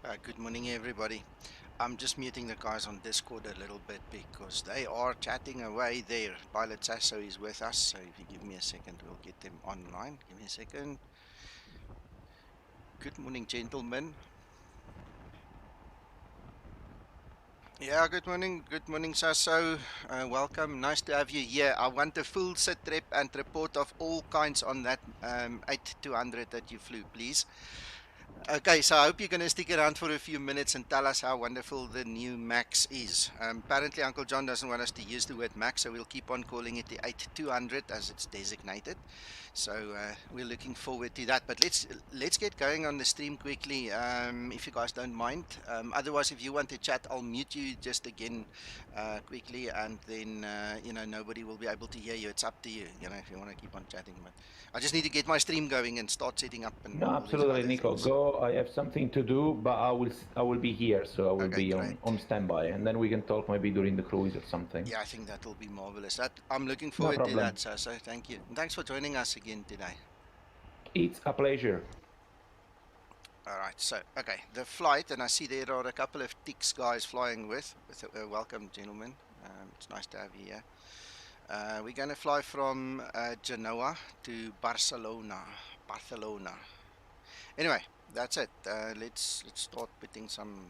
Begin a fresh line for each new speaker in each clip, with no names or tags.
Good morning, everybody. I'm just muting the guys on Discord a little bit because they are chatting away there. Pilot Sasso is with us, so if you give me a second, we'll get them online. Give me a second. Good morning, gentlemen. Yeah, good morning. Good morning, Sasso. Welcome. Nice to have you here. I want a full sit rep and report of all kinds on that 8200 that you flew, please. Okay, so I hope you're going to stick around for a few minutes and tell us how wonderful the new Max is. Apparently, Uncle John doesn't want us to use the word Max, so we'll keep on calling it the 8200 as it's designated. So we're looking forward to that. But let's get going on the stream quickly, if you guys don't mind. Otherwise, if you want to chat, I'll mute you just again quickly, and then nobody will be able to hear you. It's up to you. If you want to keep on chatting, but I just need to get my stream going and start setting up and
No,
all these
absolutely,
other
Nico.
things.
Go. I have something to do, but I will be here, so I will
Okay,
be
great.
on standby, and then we can talk maybe during the cruise or something.
Yeah, I think that will be marvelous. I'm looking
No
forward to
problem.
that, so thank you. And thanks for joining us again today.
It's a pleasure.
All right, so, okay, the flight, and I see there are a couple of Tix guys flying with welcome, gentlemen. It's nice to have you here. We're going to fly from Genoa to Barcelona. Anyway, that's it. Let's start putting some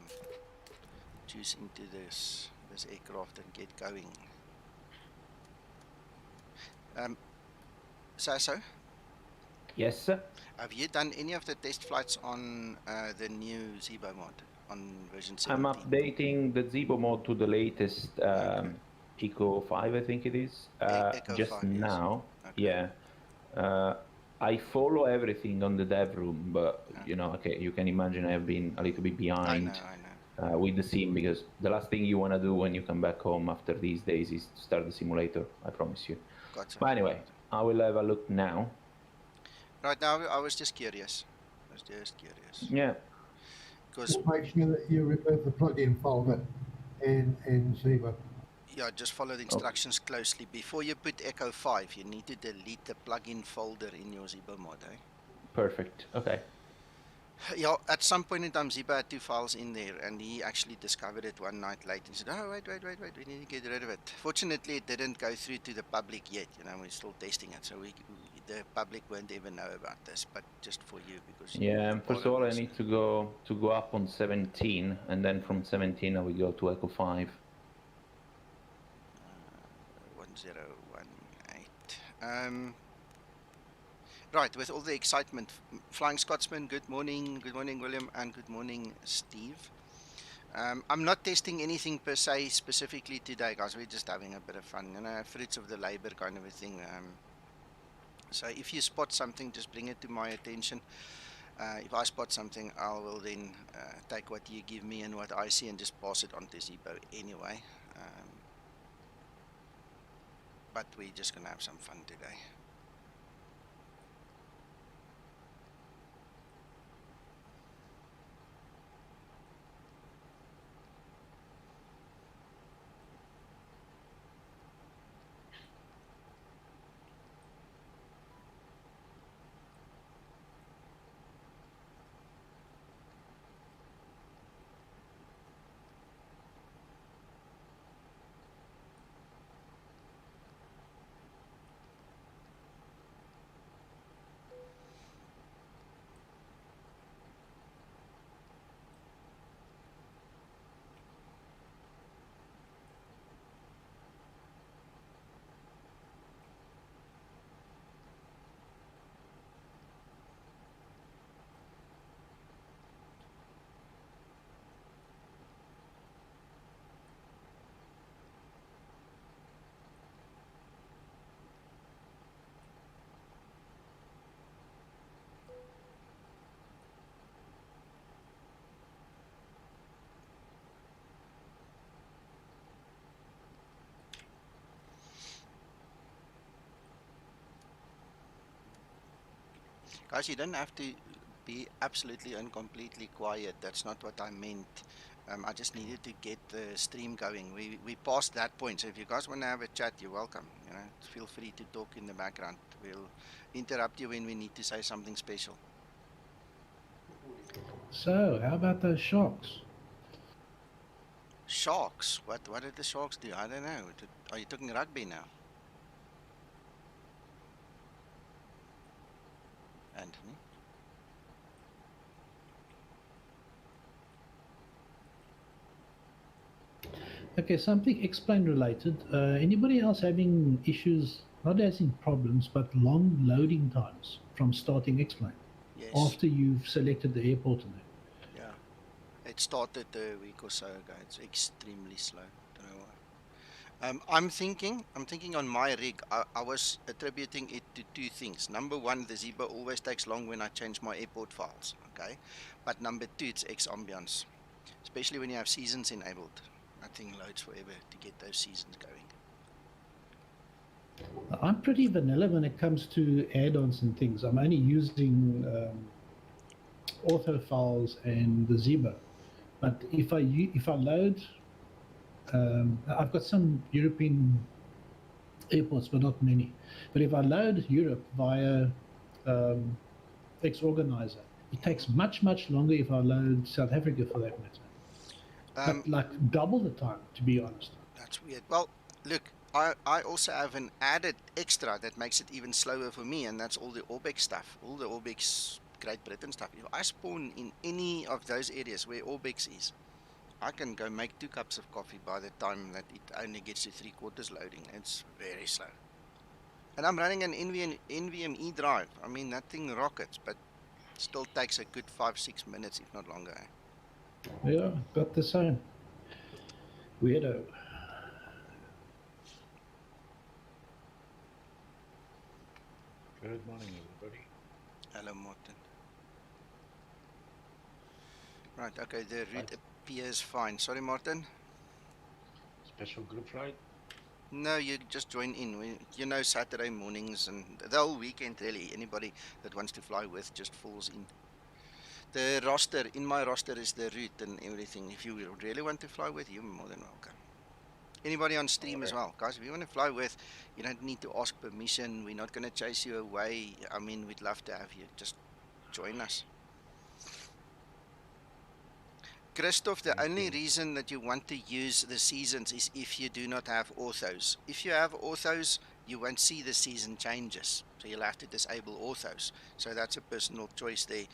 juice into this aircraft and get going. Sasso,
Yes.
have you done any of the test flights on the new Zibo mod on version
I'm
17?
updating the Zibo mode to the latest
Okay.
Eco 5, I think it is.
Echo
Just
5, yes.
now,
Okay.
yeah. I follow everything on the dev room, but
Okay.
okay, you can imagine I have been a little bit
I know,
behind
I know.
with the sim, because the last thing you want to do when you come back home after these days is to start the simulator, I promise you.
Gotcha.
But anyway,
Gotcha.
I will have a look now.
Right now, I was just curious. I was just curious.
Yeah.
Because,
Just make sure that you remove the plugin folder in Zibo.
yeah, just follow the
Okay.
instructions closely. Before you put Echo 5, you need to delete the plugin folder in your Zibo mod, eh?
Perfect. Okay.
Yeah, at some point in time, Ziba had two files in there, and he actually discovered it one night late and said, "Oh, wait, we need to get rid of it." Fortunately, it didn't go through to the public yet. We're still testing it, so the public won't even know about this. But just for you, because
Yeah.
you're
First
part
of
of
all, I
this.
need to go up on 17, and then from 17 I will go to Echo 5.
1018. Right, with all the excitement, Flying Scotsman. Good morning, William, and good morning, Steve. I'm not testing anything per se specifically today, guys. We're just having a bit of fun, fruits of the labor kind of a thing. So if you spot something, just bring it to my attention. If I spot something, I will then take what you give me and what I see and just pass it on to Zibo anyway. But we're just going to have some fun today. Guys, you don't have to be absolutely and completely quiet. That's not what I meant. I just needed to get the stream going. We passed that point. So if you guys want to have a chat, you're welcome. Feel free to talk in the background. We'll interrupt you when we need to say something special.
So, how about those Sharks?
Sharks? What did the Sharks do? I don't know. Are you talking rugby now? Anthony?
Okay, something explain related. Anybody else having issues, not as in problems, but long loading times from starting explain
Yes.
after you've selected the airport and that?
Yeah. It started a week or so ago. It's extremely slow. Don't know why. I'm thinking on my rig, I was attributing it to two things. Number one, the Zibo always takes long when I change my airport files. Okay. But number two, it's xAmbience. Especially when you have seasons enabled. Nothing loads forever to get those seasons going.
I'm pretty vanilla when it comes to add-ons and things. I'm only using auto files and the Zibo. But if I load, I've got some European airports, but not many. But if I load Europe via X-Organizer, it takes much longer if I load South Africa for that matter. But like double the time, to be honest.
That's weird. Well, look, I also have an added extra that makes it even slower for me, and that's all the Orbex stuff, all the Orbex Great Britain stuff. If I spawn in any of those areas where Orbex is, I can go make 2 cups of coffee by the time that it only gets to 3/4 loading. It's very slow. And I'm running an NVMe drive. I mean, that thing rockets, but still takes a good 5-6 minutes, if not longer.
Yeah, got the same. Weirdo.
Good morning, everybody.
Hello, Martin. Right, okay, the route appears fine. Sorry, Martin.
Special group flight?
No, you just join in. You know, Saturday mornings and the whole weekend, really. Anybody that wants to fly with just falls in. The roster, in my roster is the route and everything. If you really want to fly with, you're more than welcome. Anybody on stream as well. Guys, if you want to fly with, you don't need to ask permission. We're not going to chase you away. I mean, we'd love to have you. Just join us. Christoph, the only reason that you want to use the seasons is if you do not have authos. If you have authos, you won't see the season changes. So you'll have to disable authos. So that's a personal choice there.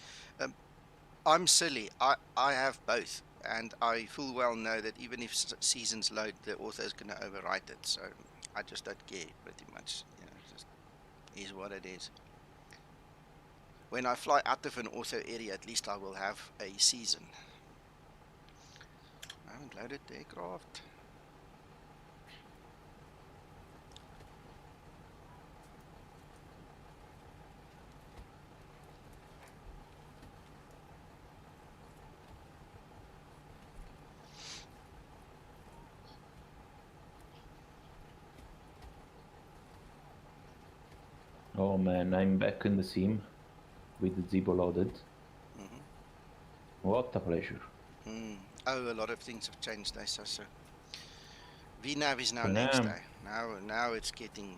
I'm silly. I have both. And I full well know that even if seasons load, the author is going to overwrite it. So I just don't care pretty much. You know, it just is what it is. When I fly out of an author area, at least I will have a season. I haven't loaded the aircraft.
Oh man, I'm back in the sim with the Zibo loaded. What a pleasure.
Oh, a lot of things have changed, so VNAV is now next day. Now it's getting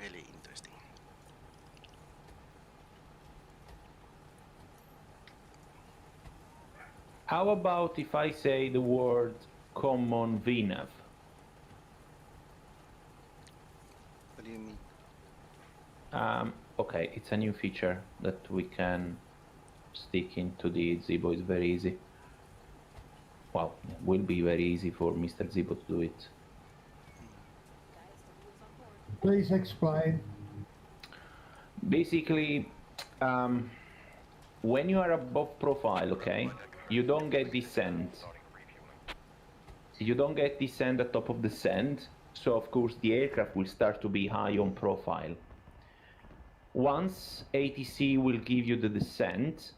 really interesting.
How about if I say the word common VNAV?
What do you mean?
Okay, it's a new feature that we can stick into the Zibo. It's very easy. Well, it will be very easy for Mr. Zibo to do it.
Please explain.
Basically, when you are above profile, okay, you don't get descent. You don't get descent at top of the sand, so of course the aircraft will start to be high on profile. Once ATC will give you the descent,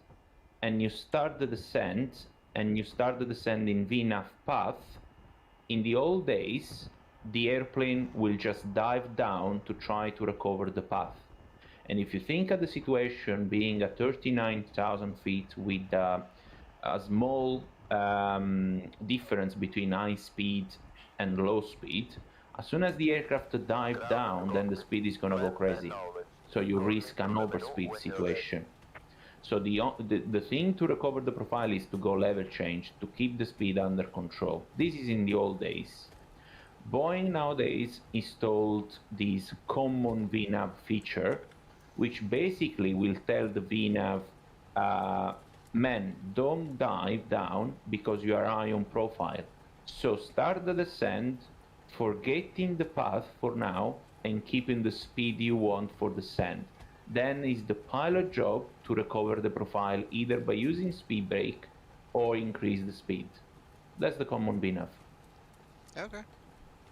and you start the descent, and you start the descent in VNAV path, in the old days, the airplane will just dive down to try to recover the path. And if you think of the situation being at 39,000 feet with a small difference between high speed and low speed, as soon as the aircraft dive down, then the speed is going to go crazy. So you risk an overspeed situation. So the thing to recover the profile is to go level change, to keep the speed under control. This is in the old days. Boeing nowadays installed this common VNAV feature, which basically will tell the VNAV, man, don't dive down because you are high on profile. So start the descent, forgetting the path for now, and keeping the speed you want for descent. Then it's the pilot job to recover the profile either by using speed brake or increase the speed. That's the common VNAV.
Okay.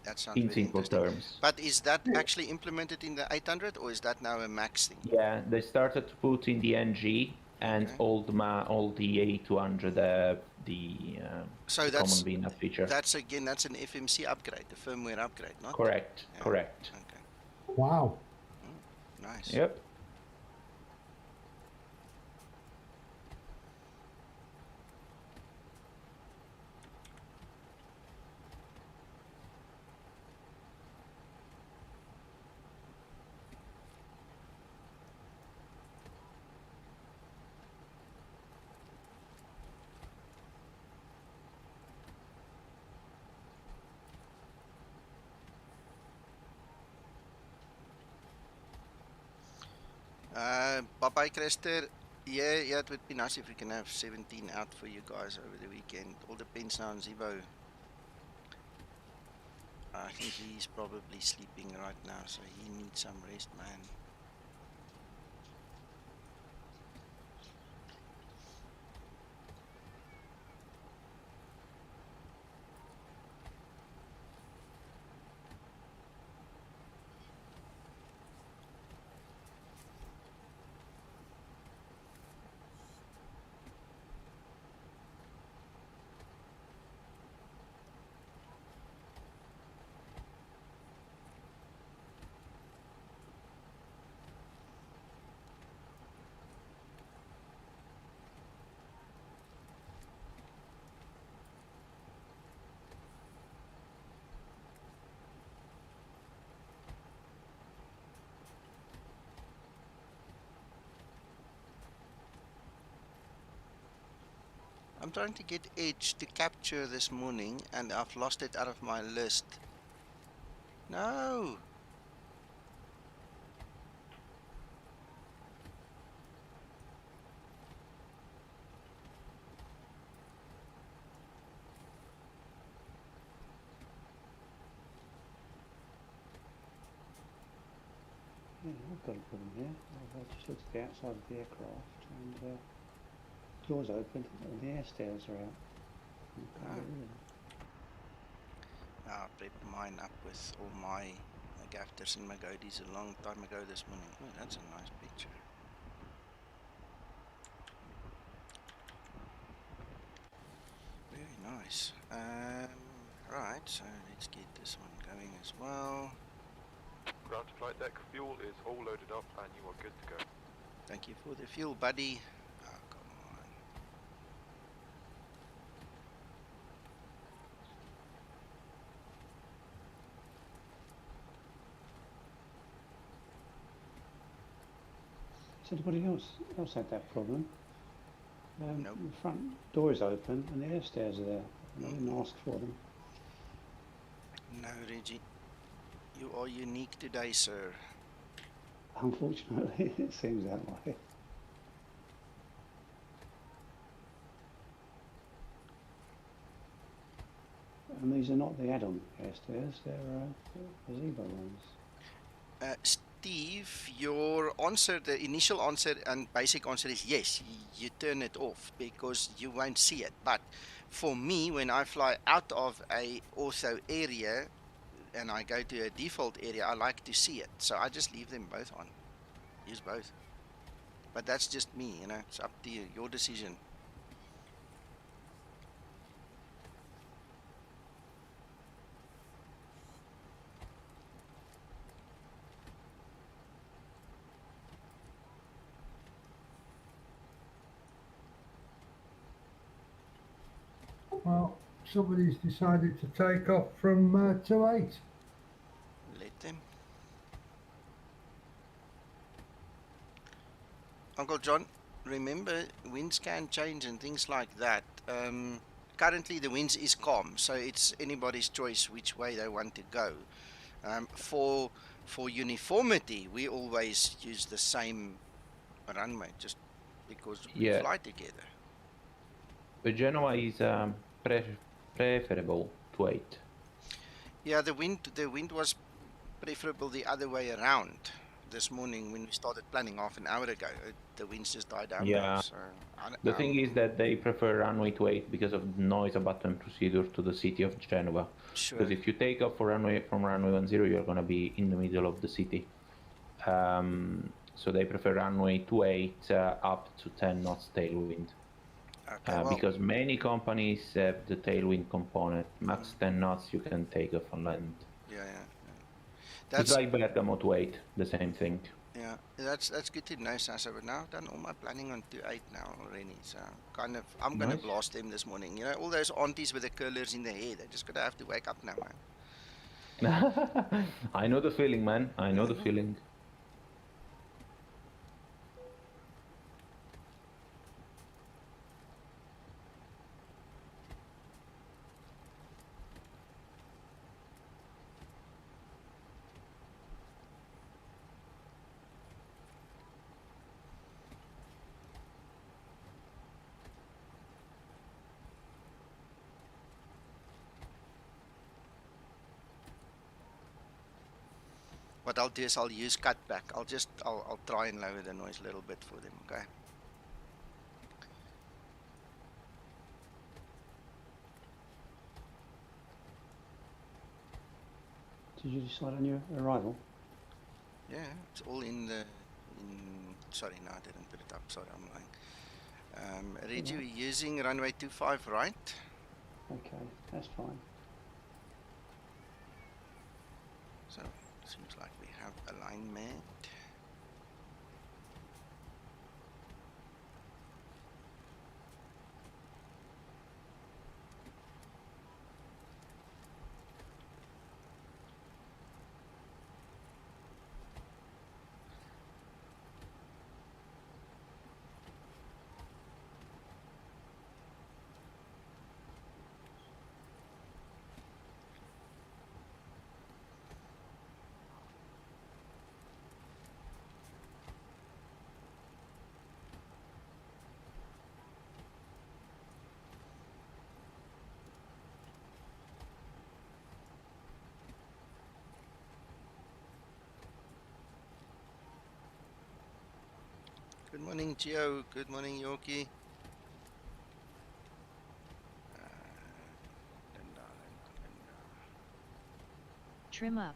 That sounds
In
very
simple
interesting.
terms.
But is that actually implemented in the 800 or is that now a max thing?
Yeah, they started to put in the NG and
Okay.
all the A200 the
So
common
that's
VNAV feature.
that's again that's an FMC upgrade, the firmware upgrade, not?
Correct,
Yeah.
correct.
Okay.
Wow.
Nice.
Yep.
Bye-bye, Crester. Yeah, it would be nice if we can have 17 out for you guys over the weekend. All depends now on Zibo. I think he's probably sleeping right now, so he needs some rest, man. I'm trying to get Edge to capture this morning and I've lost it out of my list. No!
Yeah, I've got a problem here. I've just looked at the outside of the aircraft and doors open and the air stairs are out.
I prepped mine up with all my gaffers and magodis a long time ago this morning. Oh, that's a nice picture. Very nice. Right, so let's get this one going as well.
Ground to flight deck, fuel is all loaded up and you are good to go.
Thank you for the fuel, buddy. Oh, come on.
Has anybody else had that problem?
Nope.
The front door is open and the air stairs are there. I didn't ask for them.
No, Reggie. You are unique today, sir.
Unfortunately, it seems that way. And these are not the add-on air stairs, they're the Zibo ones.
Steve, your answer, the initial answer and basic answer is yes, you turn it off because you won't see it. But for me, when I fly out of a ortho area and I go to a default area, I like to see it. So I just leave them both on. Use both. But that's just me, you know, it's up to you, your decision.
Well, somebody's decided to take off from 2-8.
Let them. Uncle John, remember, winds can change and things like that. Currently, the winds is calm, so it's anybody's choice which way they want to go. For uniformity, we always use the same runway, just because we
Yeah.
fly together.
But Genoa is preferable to 8.
Yeah, the wind was preferable the other way around. This morning when we started planning half an hour ago, the winds just died down now.
Yeah.
So
The thing is that they prefer runway to 8 because of noise abutment procedure to the city of Genoa.
sure.
Because if you take off for from runway 10, you're going to be in the middle of the city. So they prefer runway 28 up to 10 knots tailwind.
Okay, well,
Because many companies have the tailwind component. Max 10 knots you can take off on land.
yeah.
It's like Bergamo to 8, the same thing.
Yeah, that's good to know, Sasa. But now I've done all my planning on 2.8 now already. So kind of, I'm gonna
Nice.
blast them this morning. You know, all those aunties with the curlers in their hair, they're just gonna have to wake up now, man.
I know the feeling, man. I know the feeling.
What I'll do is I'll use cutback. I'll try and lower the noise a little bit for them. Okay.
Did you decide on your arrival?
Yeah, it's all in the. Sorry, no, I didn't put it up. Sorry, I'm lying. Reggie, we're using runway 25, right?
Okay, that's fine.
So seems like we have alignment. Good morning, Gio. Good morning, Yorkie.
Trim up.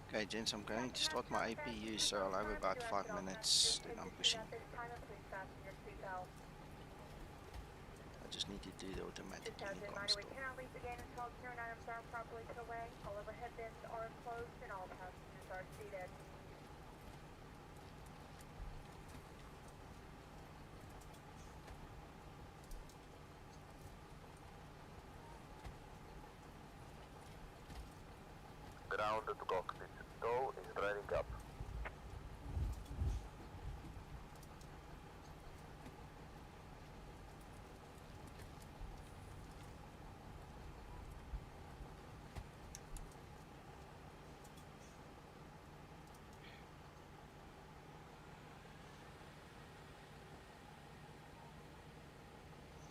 Okay, gents, I'm going to start my APU, so I'll have about 5 minutes, then I'm pushing. I just need to do the automatic unicom stall.
Ground to cockpit. Tow is driving up.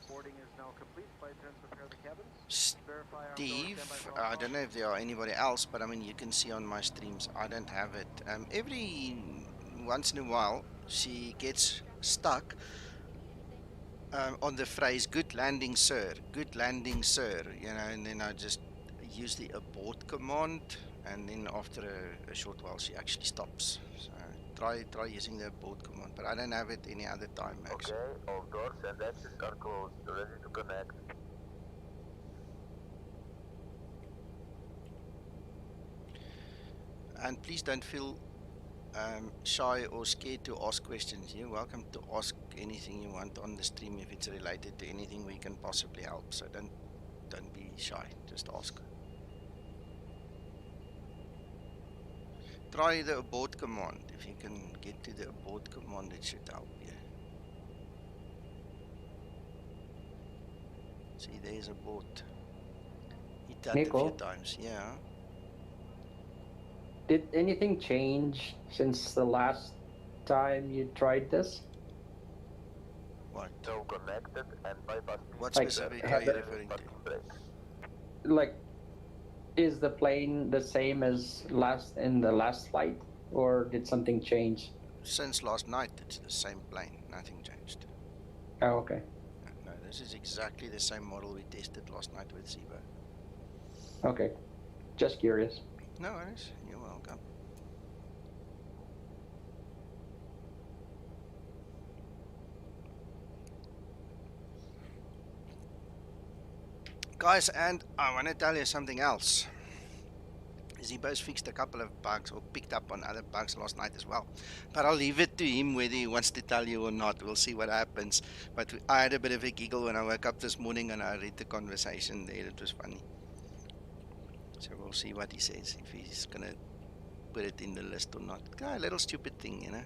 Boarding is now complete. Flight attendants prepare the cabins. Verify our
Steve, I don't know if there are anybody else, but I mean, you can see on my streams, I don't have it. Every once in a while, she gets stuck on the phrase, good landing, sir, you know, and then I just use the abort command, and then after a short while, she actually stops. So try using the abort command, but I don't have it any other time, Max.
Okay, all doors and exits are closed. Ready to connect.
And please don't feel shy or scared to ask questions, you're welcome to ask anything you want on the stream if it's related to anything we can possibly help. So don't be shy, just ask. Try the abort command. If you can get to the abort command, it should help you. See, there's abort. Hit that a few
Nico,
times. Yeah.
did anything change since the last time you tried this?
What?
So connected and bypass.
What
Like,
specific are
have
you
the-
referring to?
Like, is the plane the same as in the last flight, or did something change?
Since last night, it's the same plane. Nothing changed.
Oh, okay.
No, this is exactly the same model we tested last night with Zibo.
Okay. Just curious.
No worries. You're welcome. Guys, and I want to tell you something else. Zibo's fixed a couple of bugs, or picked up on other bugs last night as well. But I'll leave it to him whether he wants to tell you or not. We'll see what happens. But I had a bit of a giggle when I woke up this morning and I read the conversation there. It was funny. So we'll see what he says, if he's going to put it in the list or not. A little stupid thing, you know.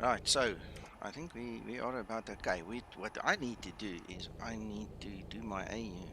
Right, so I think we are about okay. What I need to do is I need to do my AU.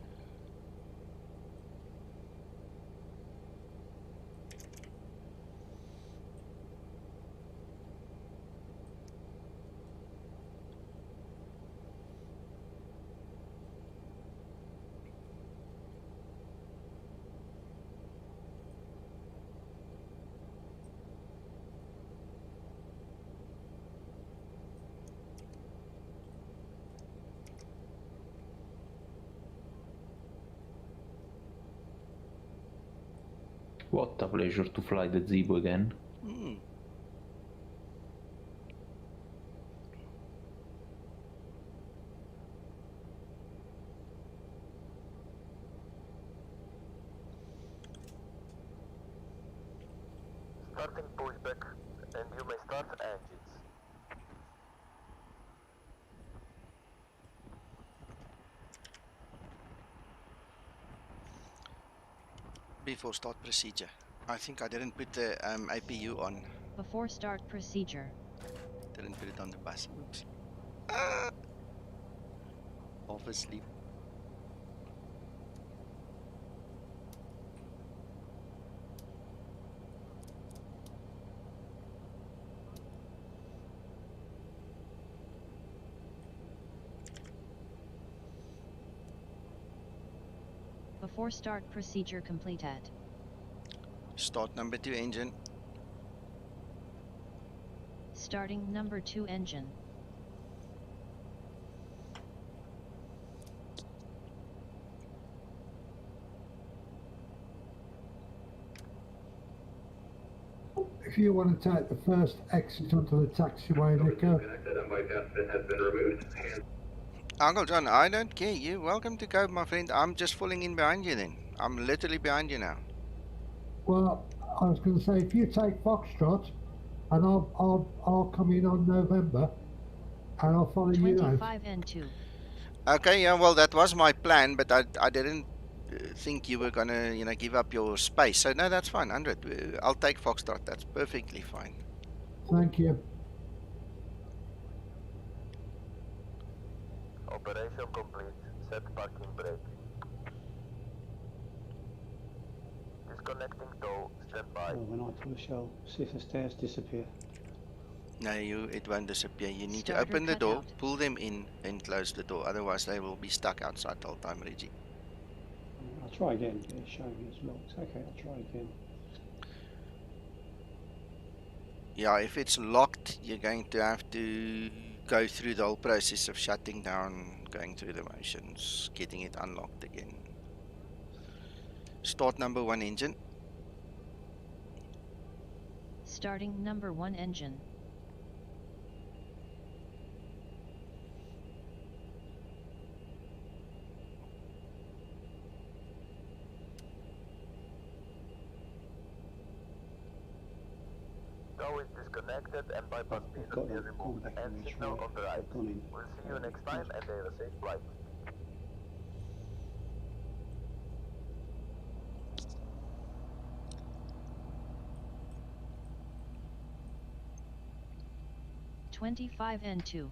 What a pleasure to fly the Zibo again.
Starting pushback, and you may start engines.
Before start procedure. I think I didn't put the APU on.
Before start procedure.
Didn't put it on the bus. Oops. Half asleep.
Before start procedure completed.
Start number 2 engine.
Starting number 2 engine.
If you want to take the first exit onto the taxiway, Nico.
Uncle John, I don't care. You're welcome to go, my friend. I'm just falling in behind you then. I'm literally behind you now.
Well, I was going to say, if you take Foxtrot, and I'll come in on November, and I'll follow you out.
25 and 2.
Okay, yeah, well, that was my plan, but I didn't think you were gonna, give up your space. So no, that's fine. 100. I'll take Foxtrot. That's perfectly fine.
Thank you.
Operation complete. Set parking brake. Disconnecting tow. Stand by.
Oh, when I push, I'll see if the stairs disappear.
No, it won't disappear. You need to
Starter
open the
cut
door,
out.
pull them in, and close the door. Otherwise, they will be stuck outside the whole time, Reggie.
I'll try again. It's showing me it's locked. Okay, I'll try again.
Yeah, if it's locked, you're going to have to go through the whole process of shutting down, going through the motions, getting it unlocked again. Start number 1 engine.
Starting number 1 engine.
Now it's disconnected and bypass speed
I've got
is
them. Gone
removed.
back
And
in the
signal
tray.
on the right.
I've gone in.
We'll see you next time and have a safe flight.
(25N2).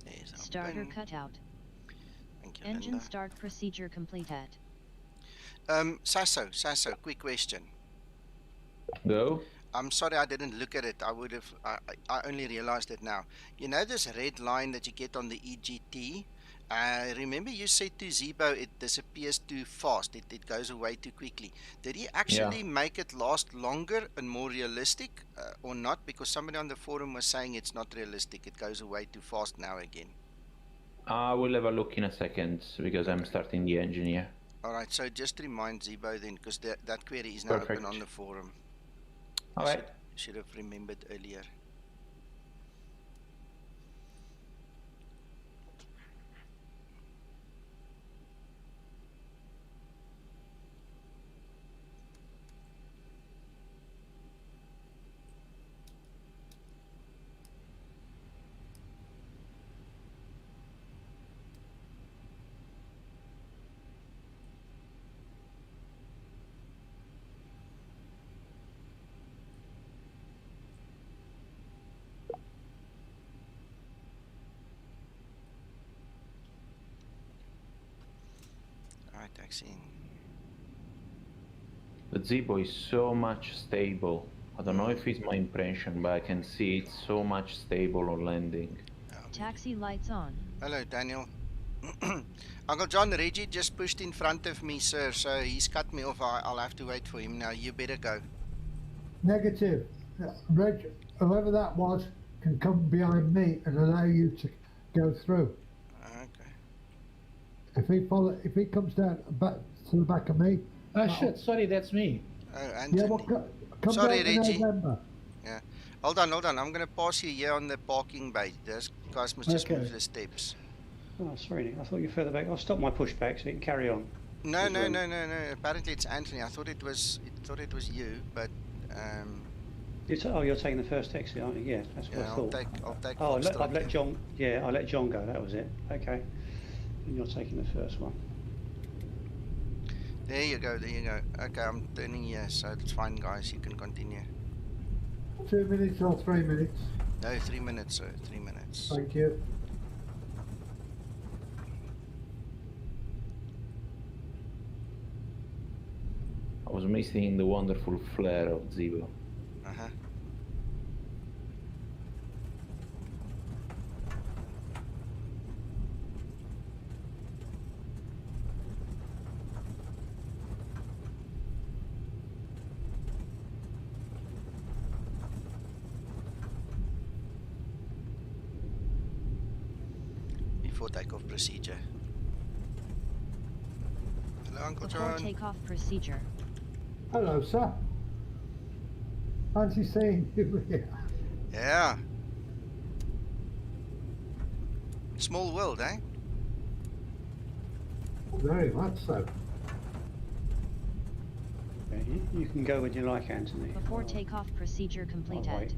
There's our
Starter
pin.
cutout.
Thank you,
Engine
Linda.
start procedure completed.
Sasso, quick question.
Go.
I'm sorry I didn't look at it. I only realized it now. You know this red line that you get on the EGT? Remember you said to Zibo it disappears too fast. It goes away too quickly. Did he actually make it last longer and more realistic or not? Because somebody on the forum was saying it's not realistic. It goes away too fast now again.
I will have a look in a second because I'm starting the engine here.
All right, so just remind Zibo then, because that query is now open on the forum.
All right.
Should have remembered earlier. Taxiing.
The Zibo is so much stable. I don't know if it's my impression, but I can see it's so much stable on landing.
Taxi lights on.
Hello, Daniel. Uncle John, Reggie just pushed in front of me, sir, so he's cut me off. I'll have to wait for him now. You better go.
Negative. Reg, whoever that was can come behind me and allow you to go through.
Okay.
If he comes down back to the back of me.
Oh shit! Sorry, that's me.
Oh, Anthony.
Yeah, well, come
sorry,
down
Reggie.
November.
Yeah. Hold on. I'm going to pass you here on the parking bay. Those guys must just move the steps.
Oh, sorry, Nick. I thought you were further back. I'll stop my pushback so you can carry on.
No. Apparently it's Anthony. I thought it was you, but
you're taking the first exit, aren't you? Yeah, that's what I thought.
I'll take.
Oh, I've let John. Yeah, I let John go. That was it. Okay. And you're taking the first one.
There you go. Okay, I'm turning here, so it's fine, guys. You can continue.
2 minutes or 3 minutes?
No, 3 minutes, sir. 3 minutes.
Thank you.
I was missing the wonderful flair of Zibo.
Uh-huh. Before takeoff procedure. Hello, Uncle
Before
John.
takeoff procedure.
Hello, sir. Fancy seeing you here.
Yeah. Small world, eh?
Very much so.
Okay, you can go when you like, Anthony.
Before takeoff procedure completed.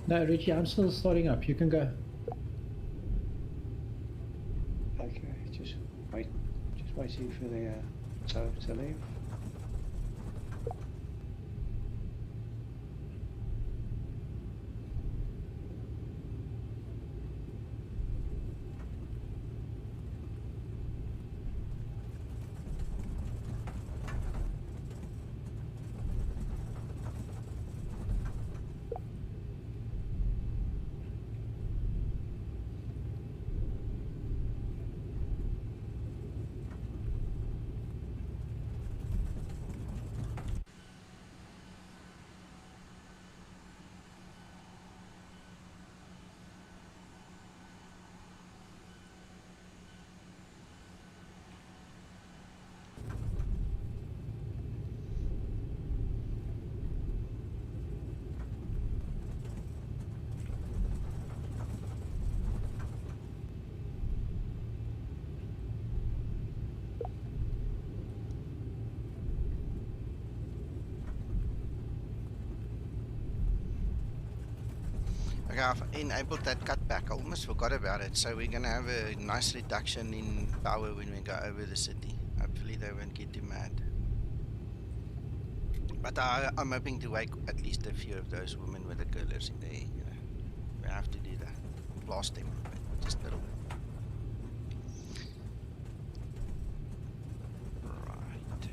No, Richie, I'm still starting up. You can go.
Okay, just waiting for the tow to leave.
Okay, I've enabled that cutback. I almost forgot about it. So we're gonna have a nice reduction in power when we go over the city. Hopefully they won't get too mad. But I'm hoping to wake at least a few of those women with the curlers in there. You know, we have to do that. Blast them, just a little bit. Right.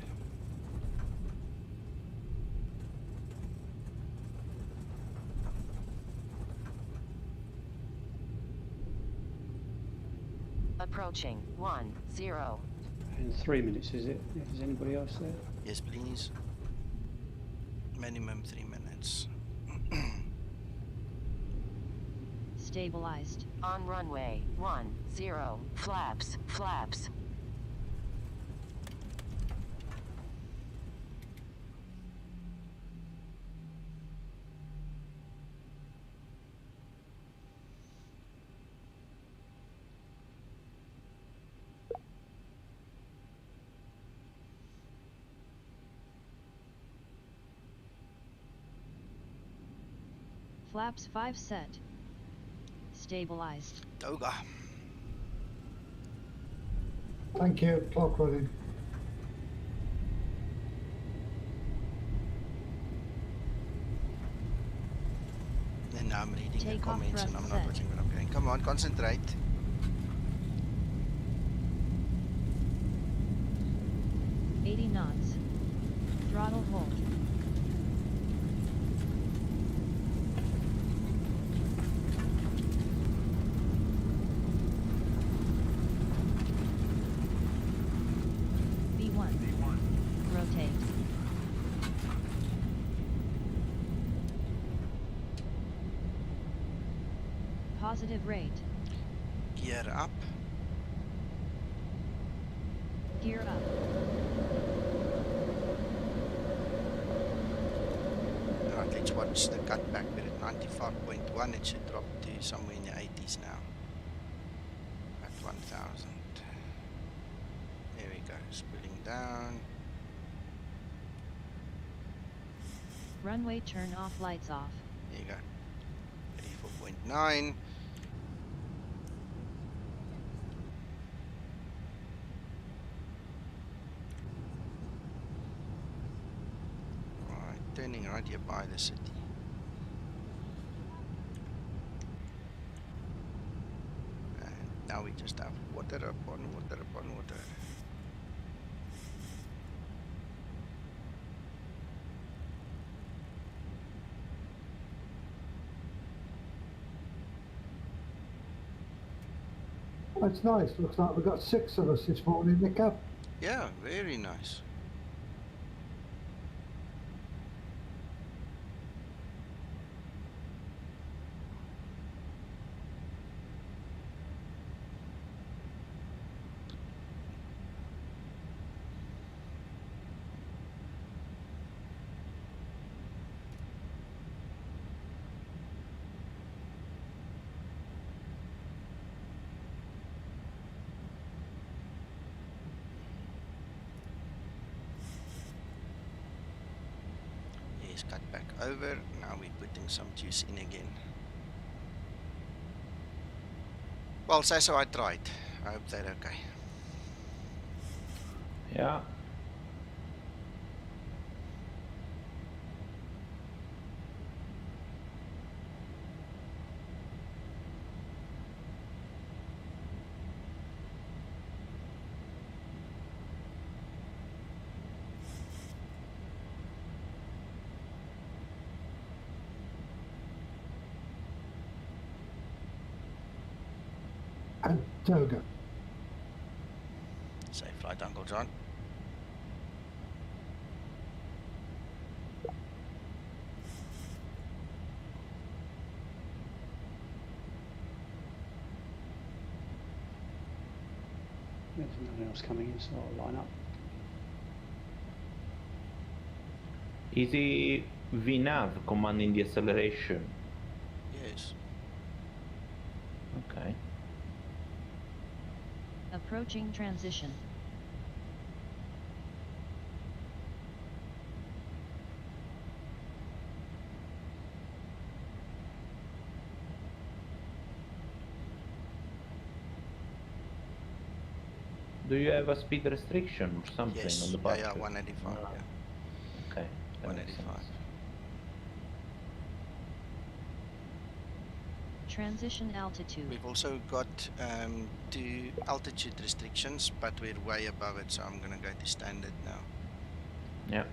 Approaching 10.
In 3 minutes, is it? Is anybody else there?
Yes, please. Minimum 3 minutes.
Stabilized.
On runway 10. Flaps, flaps.
Flaps 5 set. Stabilized.
Toga.
Thank you. Clock running.
And now I'm reading the
Takeoff
comments and I'm
thrust
not
set.
watching what I'm doing. Come on, concentrate.
$80 knots. Throttle hold. V1. Rotate. Positive rate.
Gear up.
Gear up.
Right, let's watch the cutback. We're at 95.1. It should drop to somewhere in the 80s now. At 1000. There we go. Spilling down.
Runway turn off, lights off.
There you go. 84.9. Right, turning right here by the city. And now we just have water upon water upon water.
That's nice. Looks like we've got 6 of us this morning, Nico.
Yeah, very nice. Yes, cut back over. Now we're putting some juice in again. Well, say so I tried. I hope they're okay.
Yeah.
And Toga.
Safe flight, Uncle John.
There's nothing else coming in, so I'll line up.
Is it VNAV commanding the acceleration?
Yes.
Okay.
Approaching transition.
Do you have a speed restriction or something
Yes,
on the
yeah,
budget?
yeah, 185,
Ah,
yeah,
okay, that makes
185.
sense.
Transition altitude.
We've also got 2 altitude restrictions, but we're way above it, so I'm gonna go to standard now.
Yeah.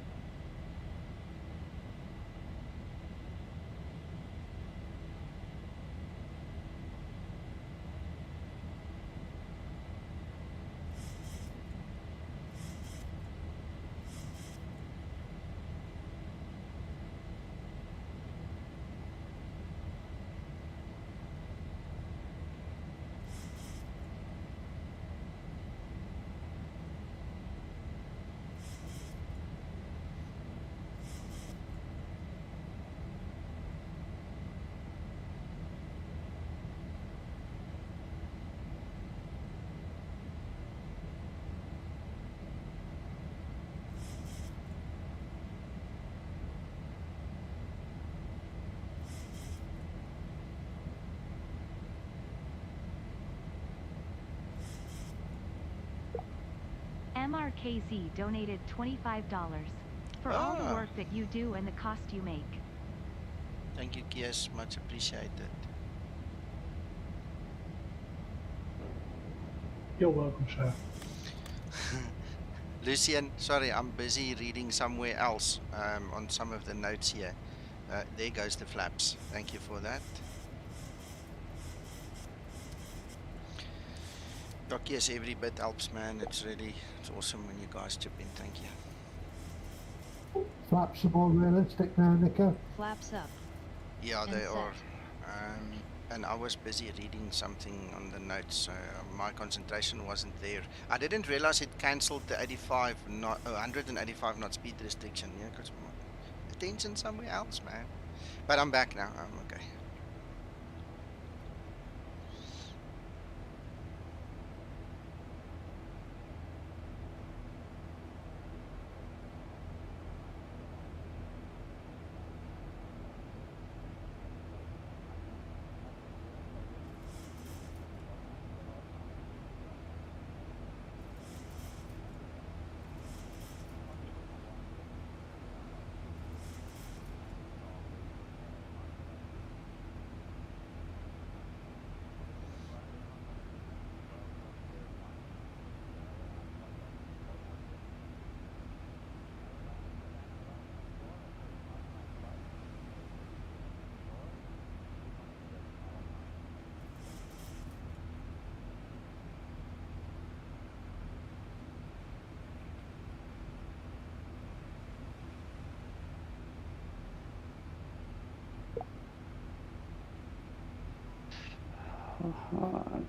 MRKZ donated $25 for all the work that you do and the cost you make.
Thank you, Kies, much appreciated.
You're welcome, sir.
Lucian, sorry, I'm busy reading somewhere else on some of the notes here. There goes the flaps. Thank you for that. Yes, every bit helps, man. It's awesome when you guys chip in. Thank you.
Flaps are more realistic now, Nico.
Flaps up.
Yeah,
and
they
set.
are. And I was busy reading something on the notes, so my concentration wasn't there. I didn't realize it cancelled the 185 knot speed restriction. Yeah, because my attention somewhere else, man. But I'm back now. I'm okay.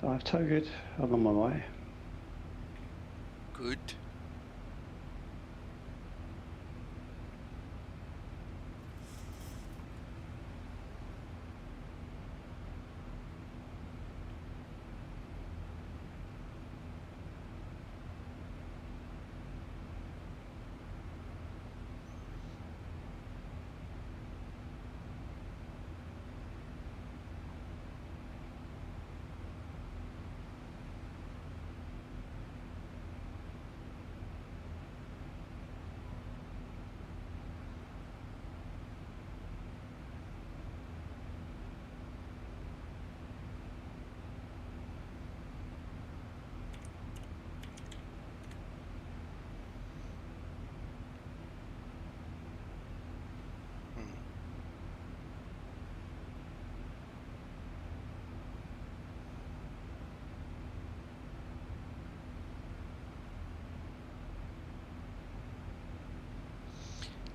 I've towed. I'm on my way.
Good.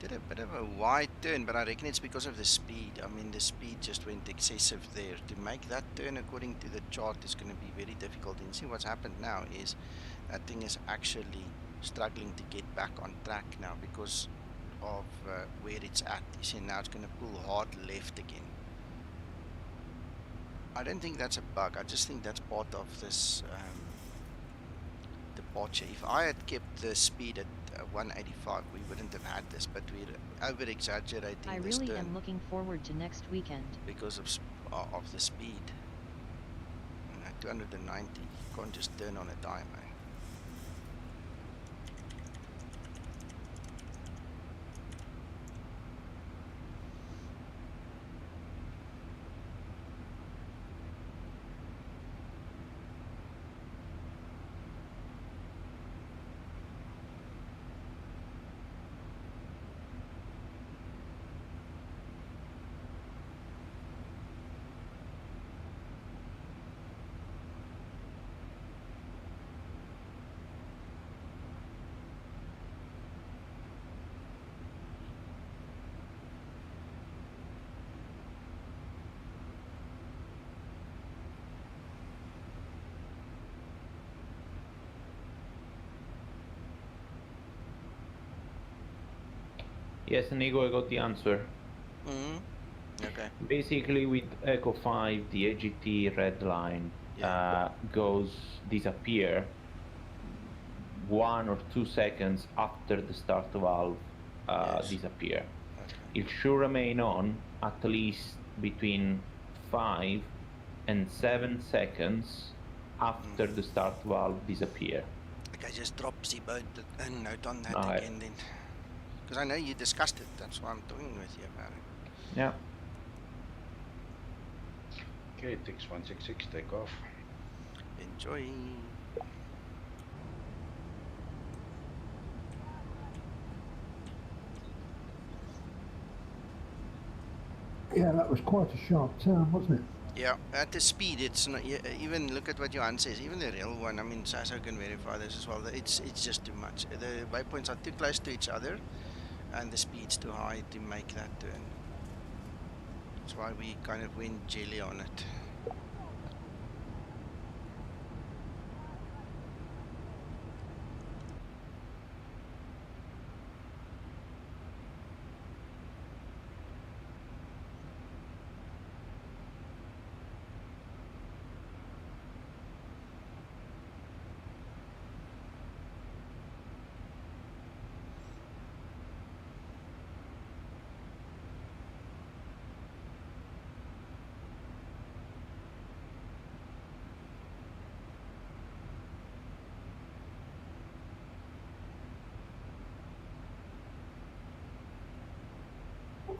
Did a bit of a wide turn, but I reckon it's because of the speed. I mean, the speed just went excessive there. To make that turn according to the chart is going to be very difficult. And see what's happened now is that thing is actually struggling to get back on track now because of where it's at. You see, now it's going to pull hard left again. I don't think that's a bug. I just think that's part of this departure. If I had kept the speed at 185, we wouldn't have had this, but we're over-exaggerating
I
this
really
turn
am looking forward to next weekend.
because of the speed. 290, you can't just turn on a dime, eh?
Yes, Inigo, I got the answer.
Okay.
Basically, with Echo 5, the AGT red line disappear 1 or 2 seconds after the start valve disappear.
Okay.
It should remain on at least between 5 and 7 seconds after the start valve disappear.
Okay, just drop Zibo a note on that
Alright.
again then. Because I know you discussed it, that's why I'm talking with you about it.
Yeah.
Okay, takes 166, take off.
Enjoy.
Yeah, that was quite a sharp turn, wasn't it?
Yeah, at the speed, it's not even. Look at what Johan says. Even the real one. I mean, Sasso can verify this as well. It's just too much. The waypoints are too close to each other, and the speed's too high to make that turn. That's why we kind of went jelly on it.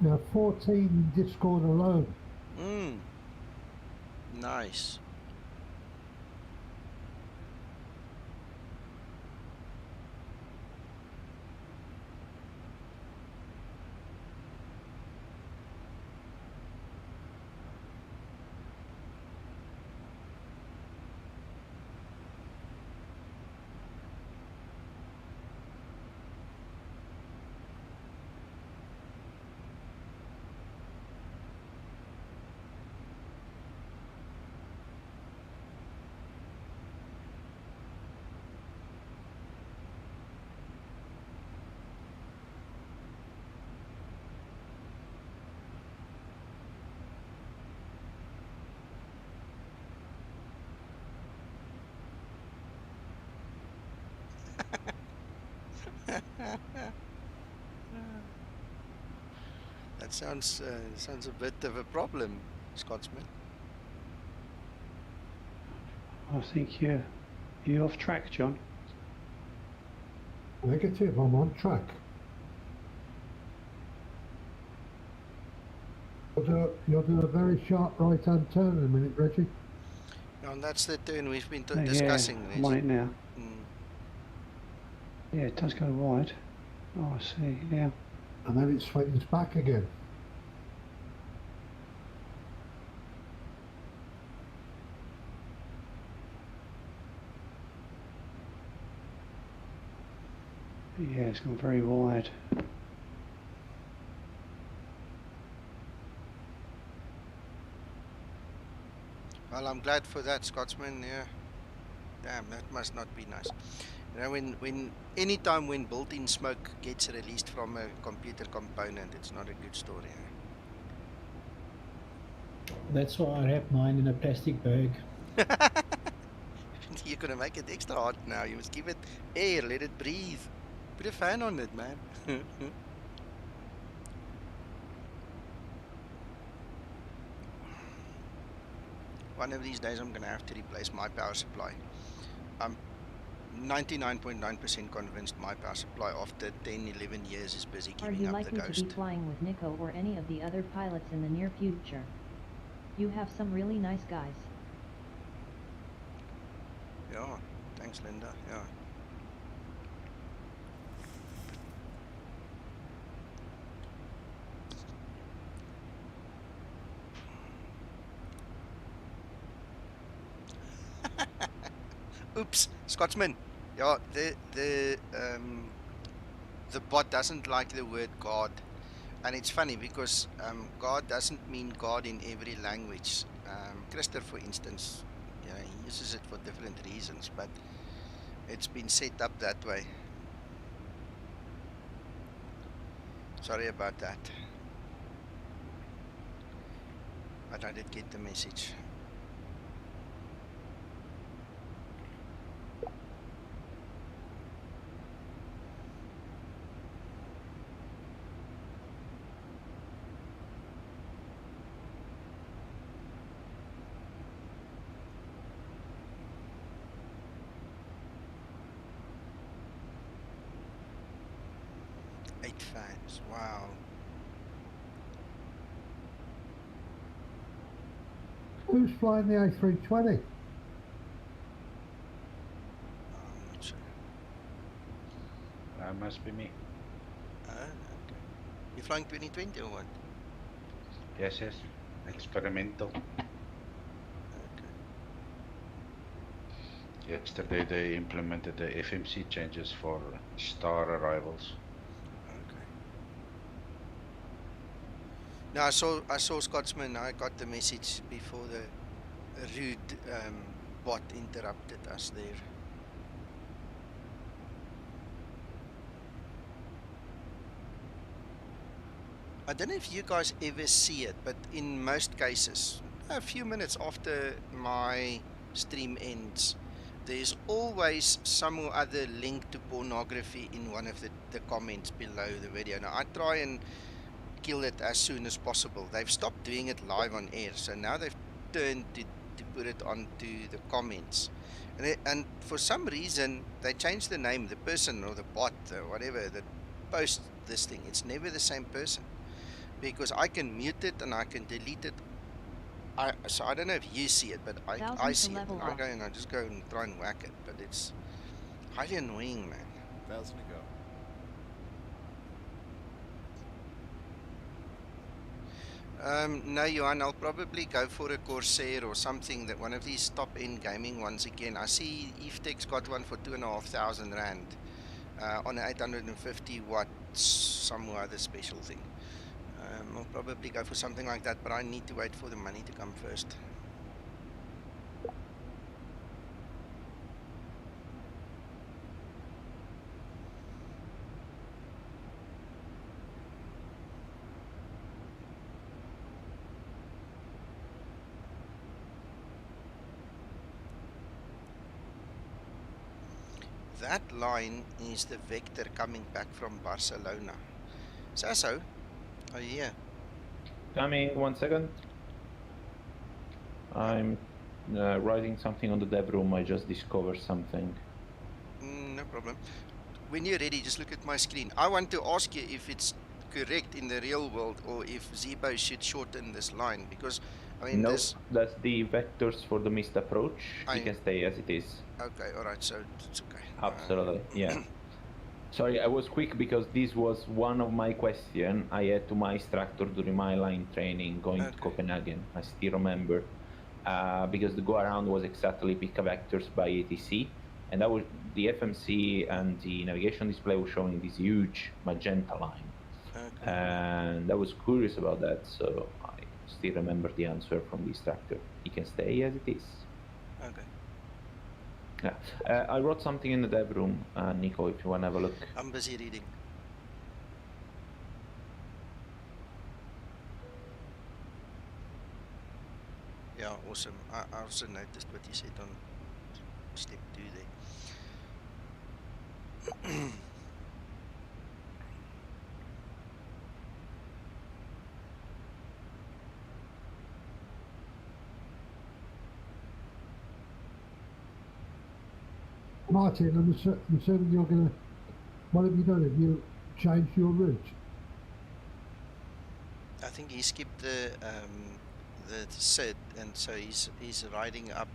Now 14 in Discord alone.
Nice. That sounds a bit of a problem, Scotsman.
I think you're off track, John.
Negative, I'm on track. You'll do a very sharp right-hand turn in a minute, Reggie.
No, and that's the turn we've been discussing.
Yeah, I'm on it now.
Mm.
Yeah, it does go wide. Oh, I see, yeah.
And then it swings back again.
Yeah, it's gone very wide.
Well, I'm glad for that, Scotsman. Yeah. Damn, that must not be nice. You know, when anytime when built-in smoke gets released from a computer component, it's not a good story.
That's why I wrap mine in a plastic bag.
You're gonna make it extra hot now. You must give it air, let it breathe. Put a fan on it, man. One of these days I'm gonna have to replace my power supply. I'm 99.9% convinced my power supply after 10-11 years is busy keeping up the ghost.
Are you likely to be flying with Nico or any of the other pilots in the near future? You have some really nice guys.
Yeah, thanks Linda, yeah. Oops, Scotsman. Yeah, the bot doesn't like the word God, and it's funny because God doesn't mean God in every language. Christopher, for instance, you know, he uses it for different reasons, but it's been set up that way. Sorry about that. But I did get the message. Fans, wow.
Who's flying the A320?
I'm not sure.
Must be me.
Okay. You flying 2020 or what?
Yes, yes. Experimental.
Okay.
Yesterday they implemented the FMC changes for star arrivals.
Okay. No, I saw Scotsman. I got the message before the rude bot interrupted us there. I don't know if you guys ever see it, but in most cases, a few minutes after my stream ends, there's always some or other link to pornography in one of the comments below the video. Now, I try and kill it as soon as possible. They've stopped doing it live on air, so now they've turned to put it onto the comments. And for some reason, they changed the name, the person or the bot or whatever that posts this thing. It's never the same person. Because I can mute it and I can delete it. So I don't know if you see it, but I see it. And I just go and try and whack it, but it's highly annoying, man.
1,000 to
go. No, Johan, I'll probably go for a Corsair or something, that one of these top-end gaming ones again. I see Eftech's got one for 2,500 rand on an 850 watt, some other special thing. I'll probably go for something like that, but I need to wait for the money to come first. That line is the Vector coming back from Barcelona. Sasso, are you here?
Coming, 1 second. I'm writing something on the dev room. I just discovered something.
No problem. When you're ready, just look at my screen. I want to ask you if it's correct in the real world or if Zibo should shorten this line, because I mean,
nope, that's the vectors for the missed approach. You can stay as it is.
Okay, alright, so it's okay.
Absolutely, yeah. Sorry, I was quick because this was one of my questions I had to my instructor during my line training going to Copenhagen. I still remember because the go around was exactly pick vectors by ATC, and that was the FMC and the navigation display was showing this huge magenta line. And I was curious about that, so I still remember the answer from the instructor. It can stay as it is.
Okay.
Yeah, I wrote something in the dev room, Nico, if you want to have a look.
I'm busy reading. Yeah, awesome. I also noticed what you said on step 2 there.
Martin, I'm assuming you're going to... What have you done? Have you changed your route?
I think he skipped the SID, and so he's riding up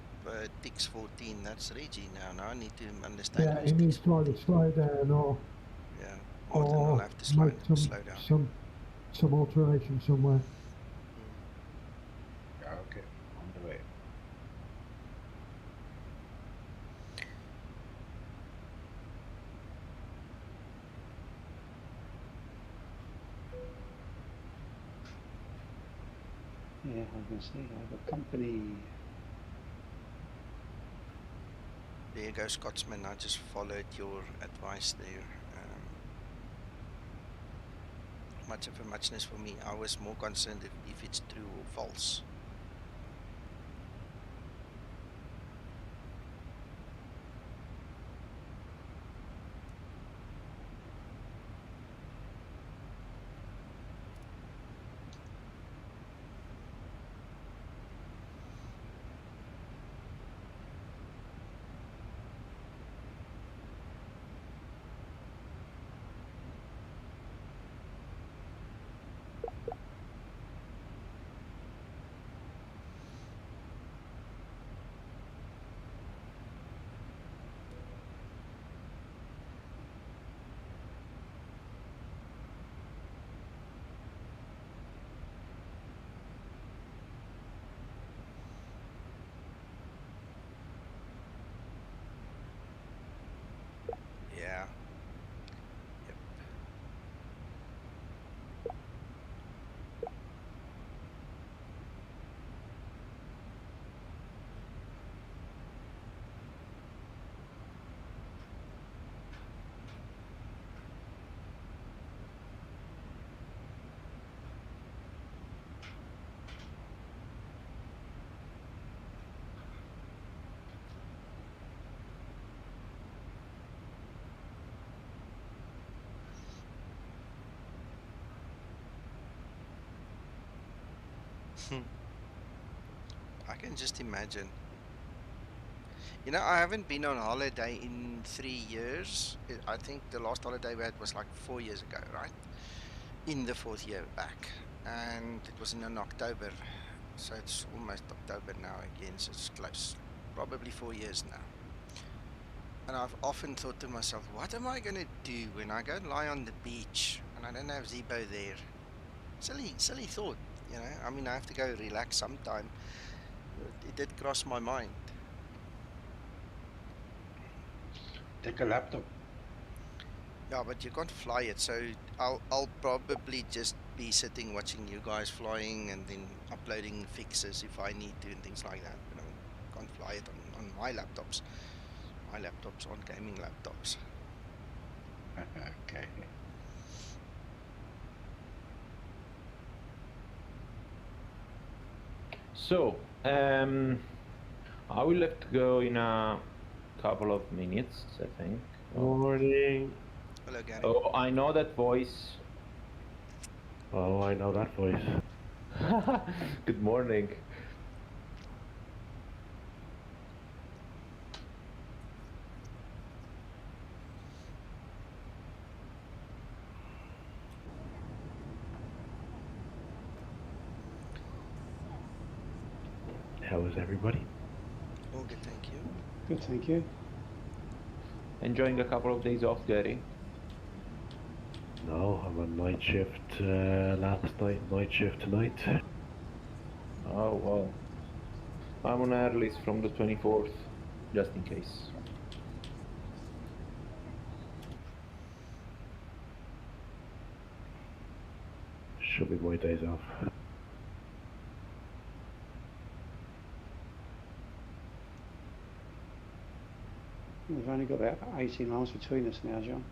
Tix 14. That's Reggie now. Now I need to understand.
Yeah, he needs to either slow down or...
Yeah, Martin will have to slow down.
Some alteration somewhere.
Okay, on the way.
Yeah, I was going to say, I have a company.
There you go, Scotsman. I just followed your advice there. much of a muchness for me. I was more concerned if it's true or false. Yeah. Yep. I can just imagine. You know, I haven't been on holiday in 3 years. I think the last holiday we had was like 4 years ago, right? In the 4th year back. And it was in October. So it's almost October now again, so it's close. Probably 4 years now. And I've often thought to myself, what am I going to do when I go and lie on the beach and I don't have Zibo there? Silly thought, you know. I mean, I have to go relax sometime. It did cross my mind.
Take a laptop.
Yeah, but you can't fly it, so I'll probably just be sitting watching you guys flying and then uploading fixes if I need to and things like that. But I can't fly it on my laptops. My laptops aren't gaming laptops.
Okay.
So, I will have to go in a couple of minutes, I think.
Morning.
Hello, Gary.
Oh, I know that voice.
Oh, I know that voice.
Good morning.
How is everybody?
All good, thank you.
Good, thank you.
Enjoying a couple of days off, Gary?
No, I'm on night shift last night, night shift tonight.
Oh, well. I'm on earlies from the 24th, just in case.
Should be my days off.
We've only got about 80 miles between us now, John.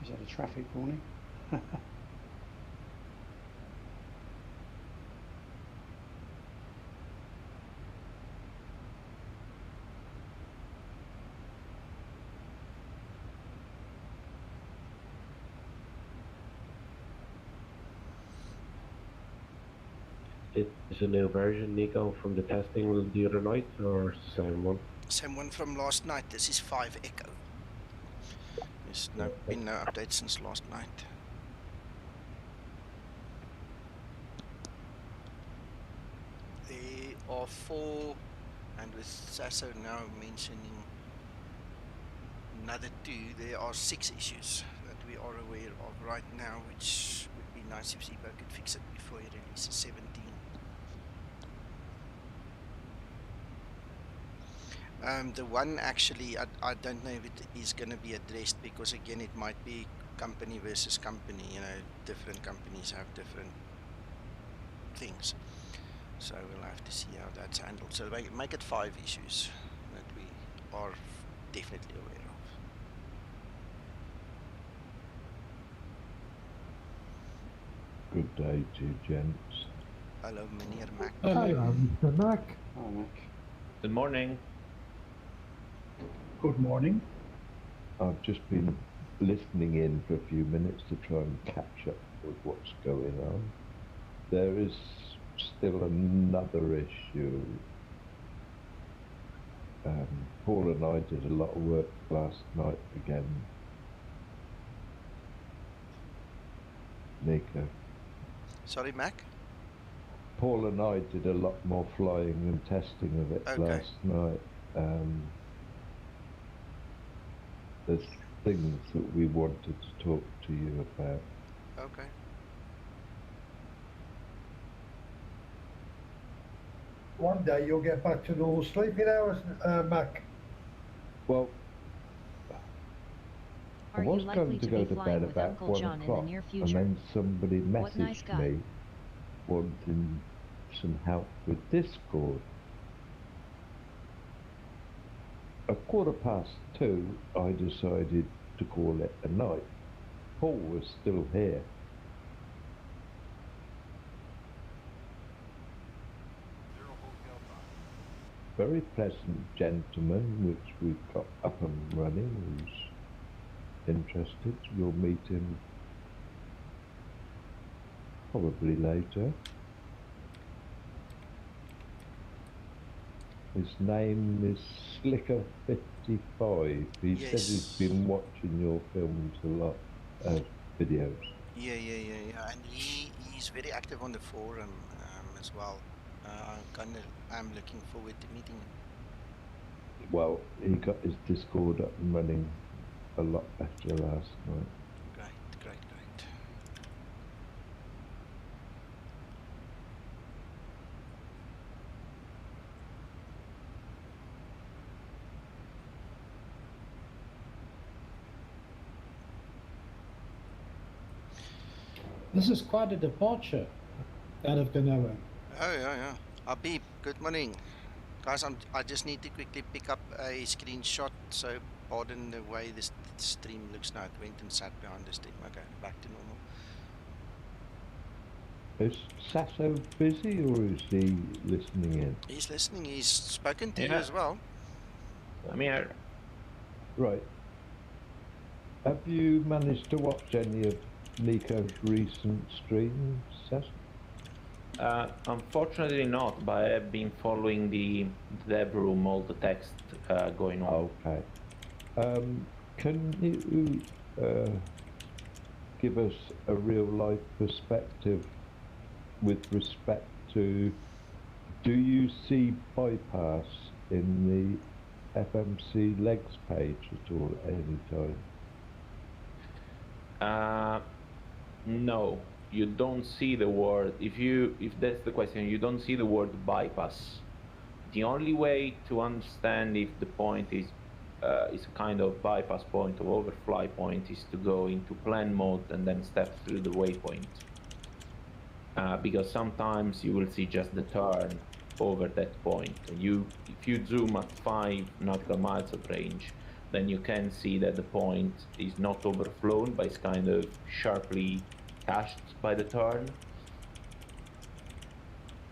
Just had a traffic warning.
Is a new version, Nico, from the testing the other night, or same one?
Same one from last night. This is 5 Echo. There's been no update since last night. There are 4, and with Sasso now mentioning another 2, there are 6 issues that we are aware of right now, which would be nice if Zibo could fix it before he releases 17. The one actually, I don't know if it is going to be addressed, because again it might be company versus company, you know, different companies have different things. So we'll have to see how that's handled. So make it 5 issues that we are definitely aware of.
Good day to you, gents.
Hello, Meneer Mac.
Hello, Mr. Mac.
Oh, Mac.
Good morning.
Good morning.
I've just been listening in for a few minutes to try and catch up with what's going on. There is still another issue. Paul and I did a lot of work last night again. Nico.
Sorry, Mac?
Paul and I did a lot more flying and testing of it last night. There's things that we wanted to talk to you about.
Okay.
One day you'll get back to normal sleeping hours, Mac.
Well, I
Are
was
you
going
likely
to
to
go
be
to
flying
bed
with
about
Uncle
1
John in the
o'clock,
near
and
future?
then somebody
What nice
messaged
guy.
me wanting some help with Discord. At 2:15, I decided to call it a night. Paul was still here. Very pleasant gentleman, which we've got up and running, who's interested. You'll meet him probably later. His name is Slicker55. He says he's been watching your films a lot, videos.
Yeah. And he's very active on the forum as well. I'm looking forward to meeting him.
Well, he got his Discord up and running a lot better last night.
Great.
This is quite a departure out of Genoa.
Oh, yeah. Abib, good morning. Guys, I just need to quickly pick up a screenshot, so pardon the way this stream looks now. It went and sat behind the stream. Okay, back to normal.
Is Sasso busy, or is he listening in?
He's listening. He's spoken to you as well.
I'm here.
Right. Have you managed to watch any of Nico's recent streams, Sasso?
Unfortunately not, but I have been following the dev room, all the text going on.
Okay. Can you give us a real-life perspective with respect to, do you see bypass in the FMC legs page at all at any time?
No, you don't see the word. If that's the question, you don't see the word bypass. The only way to understand if the point is a kind of bypass point or overfly point is to go into plan mode and then step through the waypoint. Because sometimes you will see just the turn over that point. If you zoom at 5 nautical miles of range, then you can see that the point is not overflown, but it's kind of sharply cached by the turn.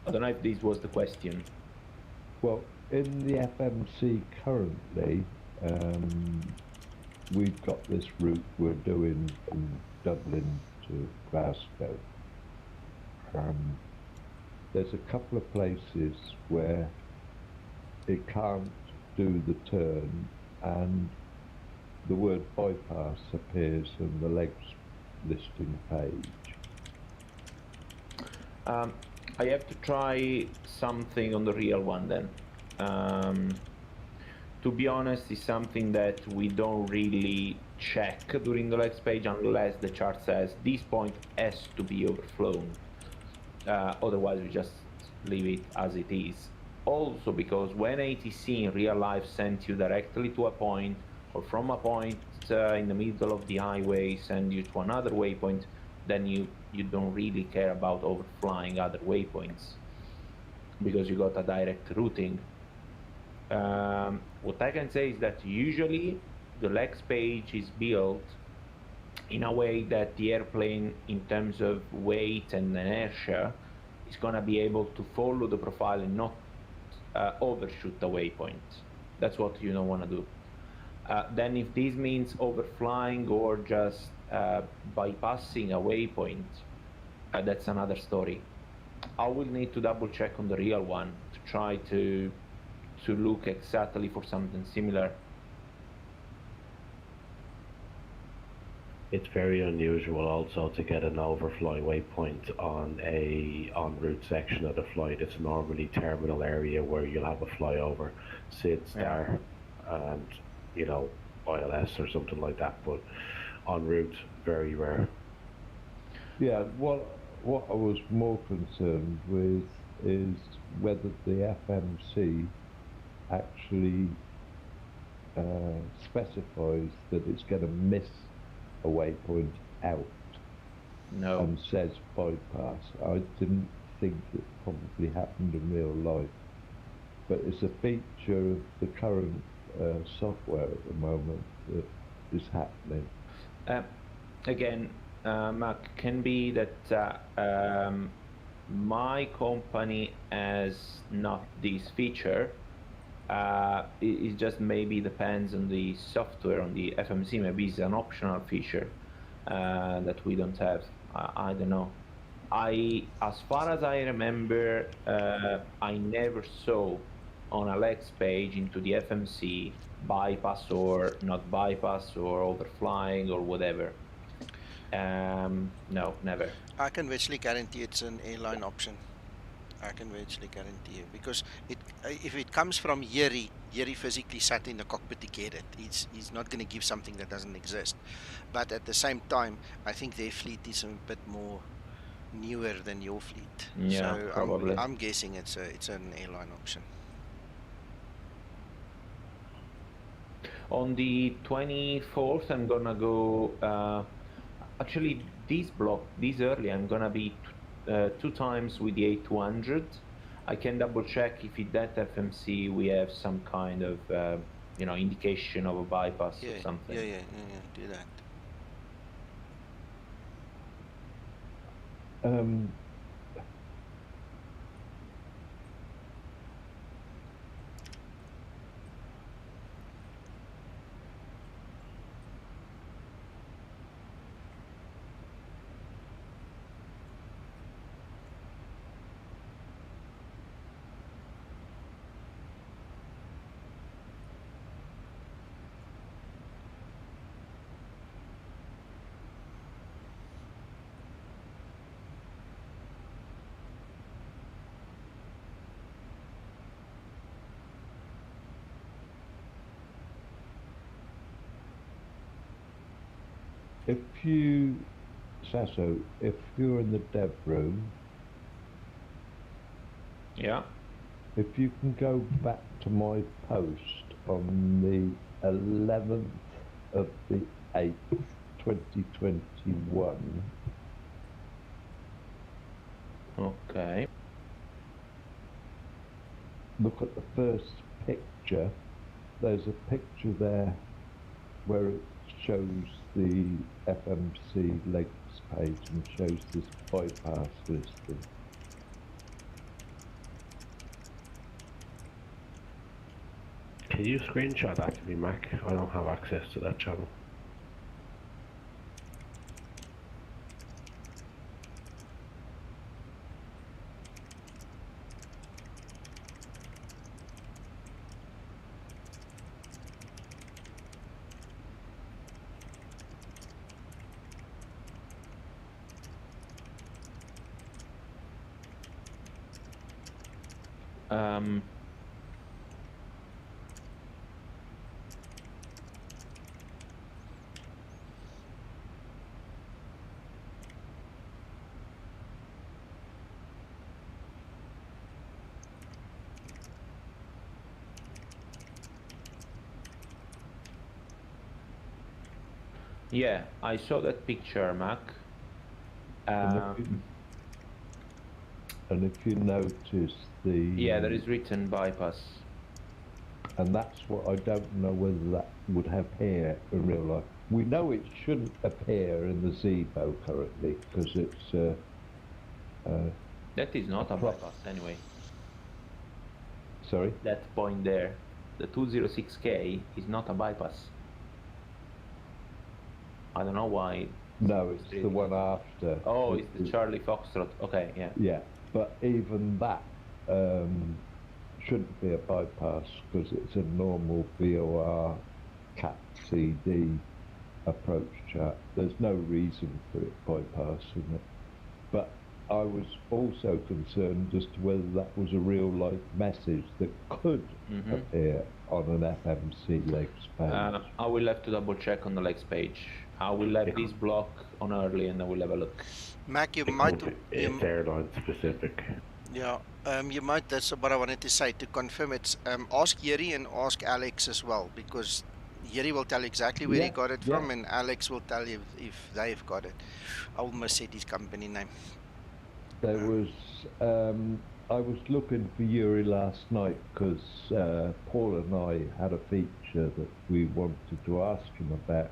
I don't know if this was the question.
Well, in the FMC currently, we've got this route we're doing from Dublin to Glasgow. there's a couple of places where it can't do the turn and the word bypass appears on the legs listing page.
I have to try something on the real one then. To be honest, it's something that we don't really check during the legs page unless the chart says this point has to be overflown. Otherwise, we just leave it as it is. Also, because when ATC in real life sends you directly to a point, or from a point in the middle of the highway send you to another waypoint, then you don't really care about overflying other waypoints because you got a direct routing. What I can say is that usually the legs page is built in a way that the airplane, in terms of weight and inertia, is going to be able to follow the profile and not overshoot the waypoint. That's what you don't want to do. Then if this means overflying or just bypassing a waypoint, that's another story. I will need to double check on the real one to try to look exactly for something similar.
It's very unusual also to get an overflying waypoint on a en route section of the flight. It's normally terminal area where you'll have a flyover, SID star, and you know, ILS or something like that, but en route, very rare.
Yeah, what I was more concerned with is whether the FMC actually specifies that it's going to miss a waypoint out.
No.
And says bypass. I didn't think it probably happened in real life, but it's a feature of the current software at the moment that is happening.
Again, Mark, can be that my company has not this feature. It just maybe depends on the software, on the FMC. Maybe it's an optional feature that we don't have. I don't know. As far as I remember, I never saw on a legs page into the FMC bypass or not bypass or overflying or whatever. No, never.
I can virtually guarantee it's an airline option. I can virtually guarantee you, because if it comes from Yeri physically sat in the cockpit to get it. He's not going to give something that doesn't exist. But at the same time, I think their fleet is a bit more newer than your fleet.
Yeah,
so
probably.
I'm guessing it's an airline option.
On the 24th, I'm gonna go. Actually, this early, I'm gonna be 2 times with the A200. I can double check if in that FMC we have some kind of indication of a bypass or something.
Yeah, do that.
If you, Sasso, if you're in the dev room,
yeah,
if you can go back to my post on the 11th of the 8th, 2021.
Okay.
Look at the first picture. There's a picture there where it shows the FMC legs page and shows this bypass listing.
Can you screenshot that to me, Mac? I don't have access to that channel.
Yeah, I saw that picture, Mac.
And if you notice the...
Yeah, there is written bypass.
And that's what I don't know whether that would appear in real life. We know it shouldn't appear in the Zibo currently because it's...
that is not a bypass anyway.
Sorry?
That point there, the 206K is not a bypass. I don't know why.
No, it's the one after.
Oh, it's the Charlie Foxtrot. Okay, yeah.
Yeah, but even that shouldn't be a bypass because it's a normal VOR CAT CD approach chart. There's no reason for it bypassing it. But I was also concerned as to whether that was a real life message that could appear on an FMC legs page.
I will have to double check on the legs page. I will have this block on early and I will have a look.
Mac, you might...
It's airline specific.
Yeah, you might, that's what I wanted to say, to confirm it. Ask Yeri and ask Alex as well, because Yeri will tell you exactly where he got it from, and Alex will tell you if they've got it. I almost said his company name.
There was, I was looking for Yuri last night because Paul and I had a feature that we wanted to ask him about,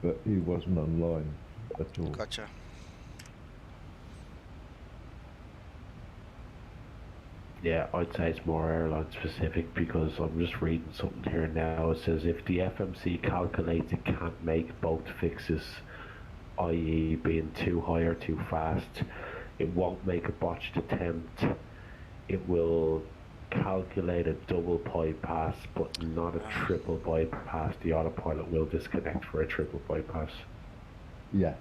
but he wasn't online at all.
Gotcha.
Yeah, I'd say it's more airline specific because I'm just reading something here now. It says if the FMC calculates it can't make both fixes, i.e. being too high or too fast, it won't make a botched attempt. It will calculate a double bypass but not a triple bypass. The autopilot will disconnect for a triple bypass.
Yeah.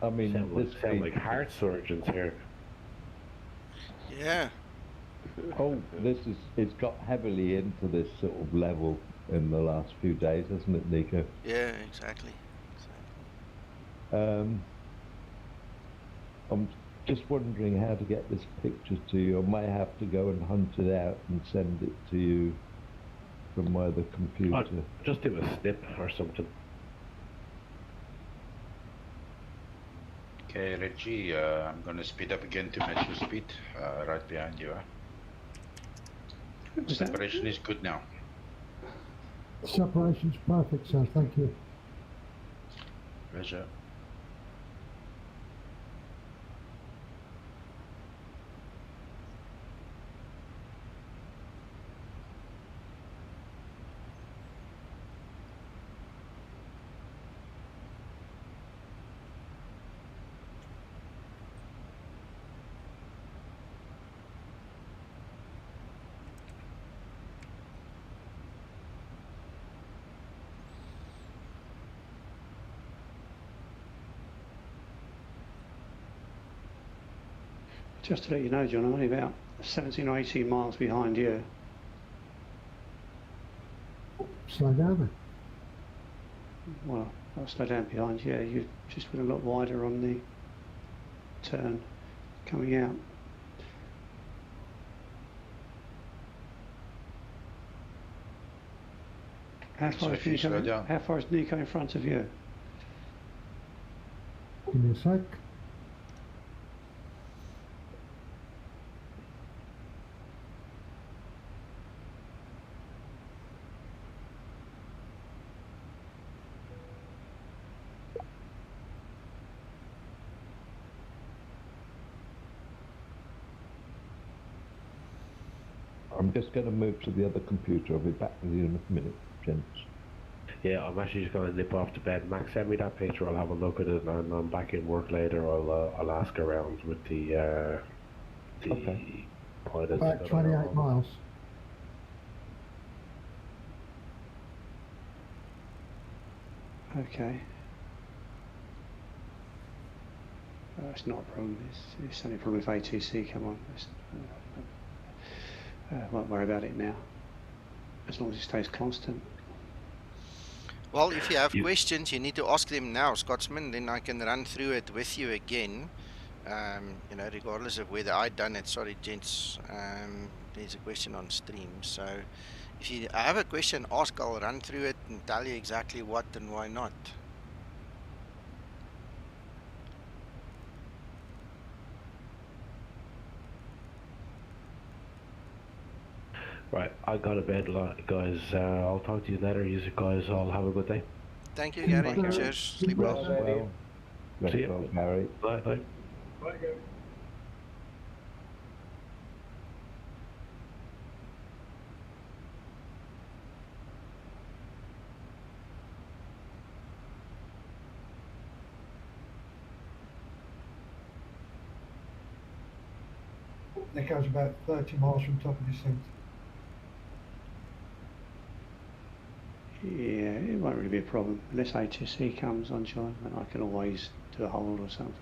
I mean, this
sound like heart surgeons here.
Yeah.
Oh, it's got heavily into this sort of level in the last few days, hasn't it, Nico?
Yeah, exactly.
I'm just wondering how to get this picture to you. I may have to go and hunt it out and send it to you from my other computer.
Just do a snip or something.
Okay, Reggie, I'm gonna speed up again to match your speed, right behind you. Separation is good now.
Separation's perfect, sir. Thank you.
Pleasure.
Just to let you know, John, I'm only about 17 or 18 miles behind you.
Slow down then.
Well, I'll slow down behind you. You just went a lot wider on the turn coming out. How far is Nico in front of you?
Give me a sec.
I'm just going to move to the other computer. I'll be back with you in a minute, gents.
Yeah, I'm actually just going to nip off to bed. Max, send me that picture. I'll have a look at it, and I'm back in work later. I'll ask around with the pilots.
About 28 miles.
Okay. It's not a problem. It's only a problem if ATC come on. Won't worry about it now, as long as it stays constant.
Well, if you have questions, you need to ask them now, Scotsman. Then I can run through it with you again. You know, regardless of whether I done it. Sorry, gents. There's a question on stream. So, if you have a question, ask. I'll run through it and tell you exactly what and why not.
Right, I got a bed, guys. I'll talk to you later. You guys all have a good day.
Thank you, Gary. Cheers. Sleep well.
See you.
Well, Gary.
Bye. Bye.
Bye, Gary. That goes about 30 miles from top of descent.
Yeah, it won't really be a problem. Unless ATC comes on, John, and I can always do a hold or something.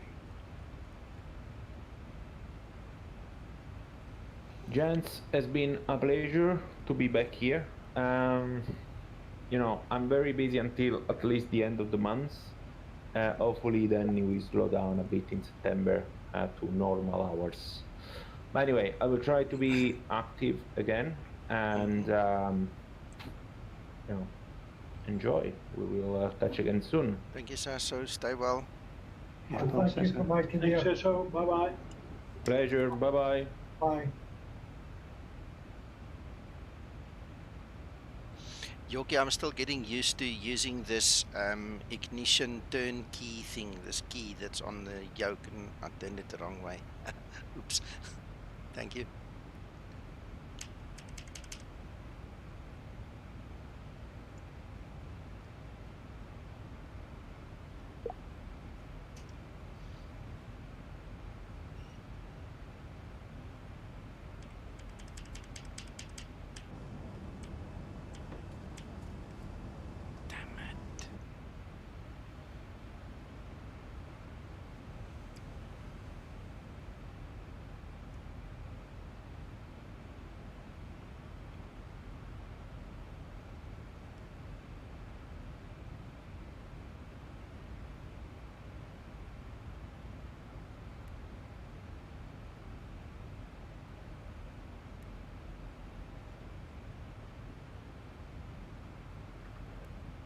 Gents, it's been a pleasure to be back here. You know, I'm very busy until at least the end of the month. Hopefully then we slow down a bit in September to normal hours. But anyway, I will try to be active again and, you know, enjoy. We will touch again soon.
Thank you, Sasso. Stay well.
Yeah,
Thank you for making the effort.
So, bye-bye.
Pleasure. Bye-bye.
Bye.
Yoki, I'm still getting used to using this ignition turn key thing, this key that's on the yoke, and I turned it the wrong way. Oops. Thank you.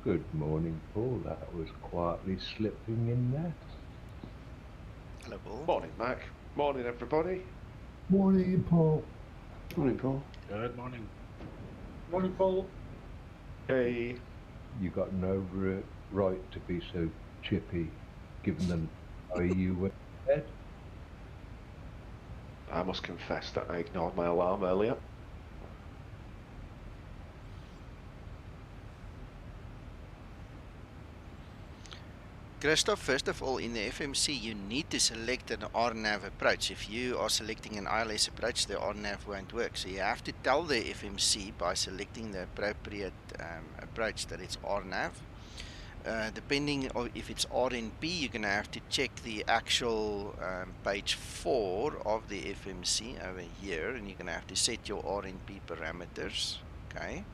Good morning, Paul. That was quietly slipping in there.
Hello, Paul.
Morning, Mac. Morning, everybody.
Morning, Paul.
Morning, Paul.
Good morning.
Morning, Paul.
Hey.
You got no right to be so chippy, given the way you went to bed.
I must confess that I ignored my alarm earlier.
Christoph, first of all, in the FMC, you need to select an RNAV approach. If you are selecting an ILS approach, the RNAV won't work. So you have to tell the FMC by selecting the appropriate approach that it's RNAV. Depending on if it's RNP, you're going to have to check the actual page 4 of the FMC over here, and you're going to have to set your RNP parameters. Okay.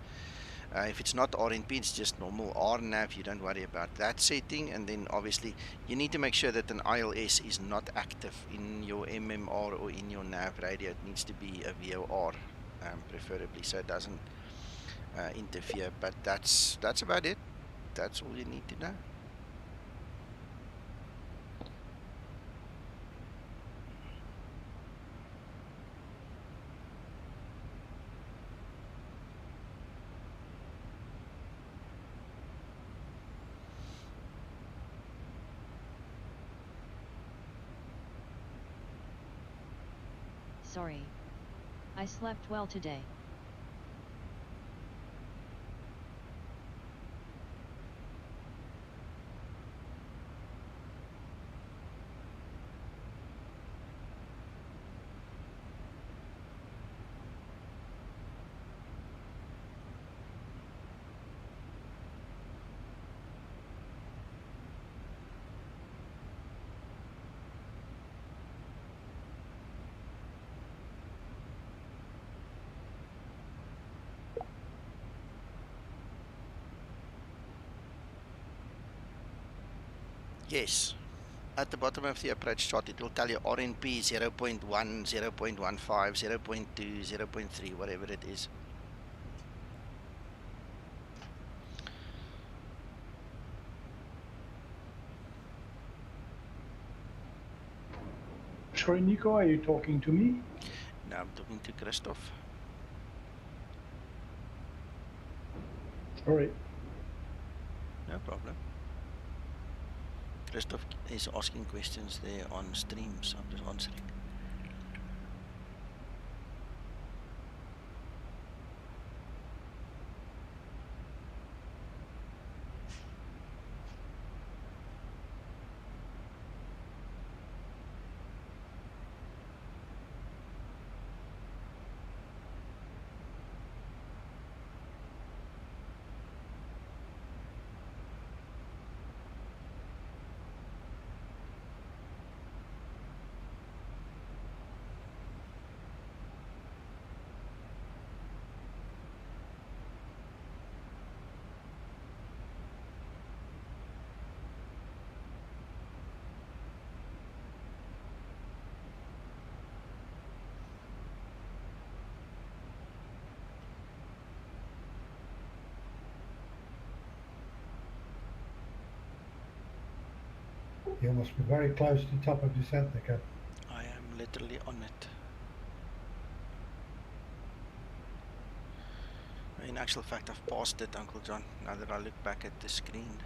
If it's not RNP, it's just normal RNAV. You don't worry about that setting. And then obviously you need to make sure that an ILS is not active in your MMR or in your nav radio. It needs to be a VOR, preferably, so it doesn't interfere. But that's about it. That's all you need to know.
Sorry. I slept well today.
Yes. At the bottom of the approach chart, it will tell you RNP 0.1, 0.15, 0.2, 0.3, whatever it is.
Sorry, Nico, are you talking to me?
No, I'm talking to Christoph.
Sorry.
No problem. Christoph is asking questions there on stream, so I'm just answering.
You must be very close to the top of descent, Nico.
I am literally on it. In actual fact, I've passed it, Uncle John, now that I look back at the screen.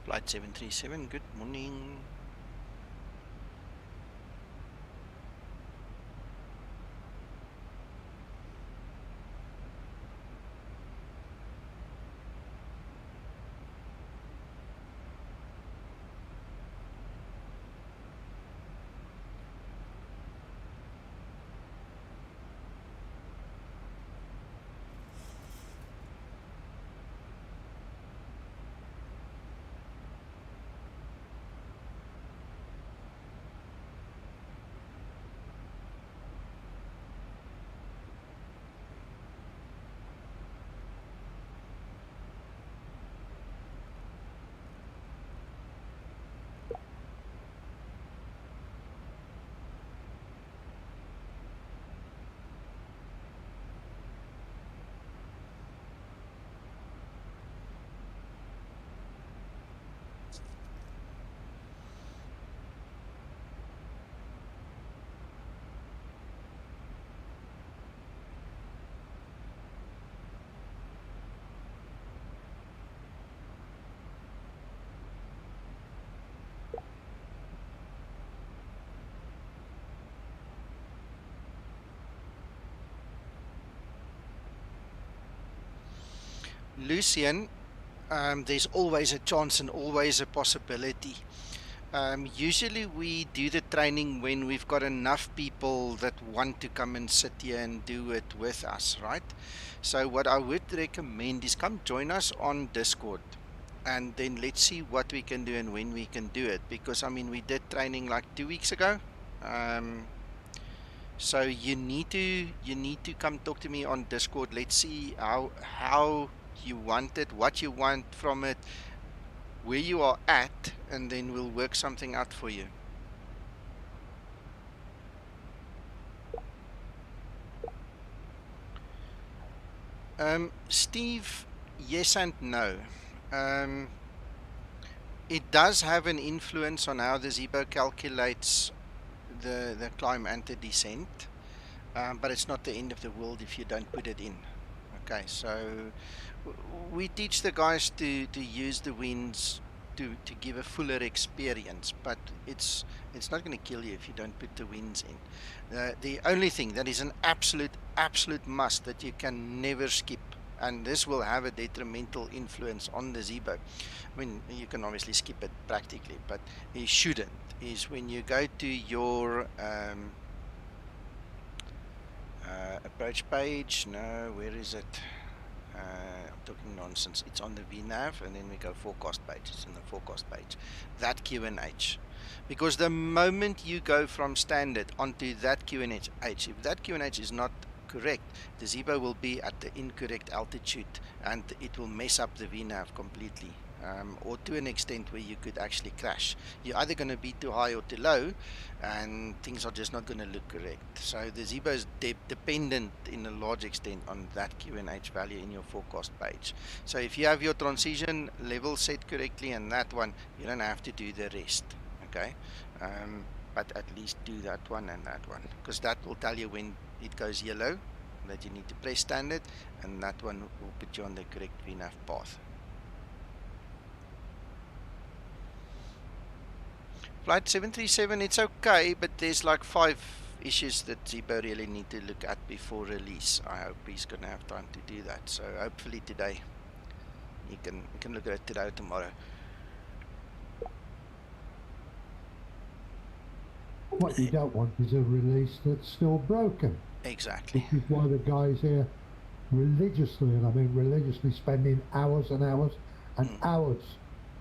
Flight 737, good morning. Lucian, there's always a chance and always a possibility. Usually we do the training when we've got enough people that want to come and sit here and do it with us, right? So what I would recommend is come join us on Discord, and then let's see what we can do and when we can do it, because I mean we did training like 2 weeks ago. So you need to come talk to me on Discord. Let's see how you want it, what you want from it, where you are at, and then we'll work something out for you. Steve, yes and no. It does have an influence on how the Zibo calculates the climb and the descent, but it's not the end of the world if you don't put it in. Okay, so we teach the guys to use the winds to give a fuller experience, but it's not going to kill you if you don't put the winds in. The only thing that is an absolute must that you can never skip, and this will have a detrimental influence on the Zibo. I mean, you can obviously skip it practically, but you shouldn't, is when you go to your approach page. No, where is it? I'm talking nonsense. It's on the VNAV, and then we go forecast page. It's in the forecast page. That QNH. Because the moment you go from standard onto that QNH, if that QNH is not correct, the Zibo will be at the incorrect altitude, and it will mess up the VNAV completely. Or to an extent where you could actually crash. You're either going to be too high or too low, and things are just not going to look correct. So the Zibo is dependent in a large extent on that QNH value in your forecast page. So if you have your transition level set correctly and that one, you don't have to do the rest. Okay, but at least do that one and that one, because that will tell you when it goes yellow that you need to press standard, and that one will put you on the correct VNAV path. Flight 737, it's okay, but there's like 5 issues that Zibo really need to look at before release. I hope he's going to have time to do that. So hopefully today, you can look at it today or tomorrow.
What you don't want is a release that's still broken.
Exactly.
Which is why the guys here religiously, and I mean religiously, spending hours and hours and hours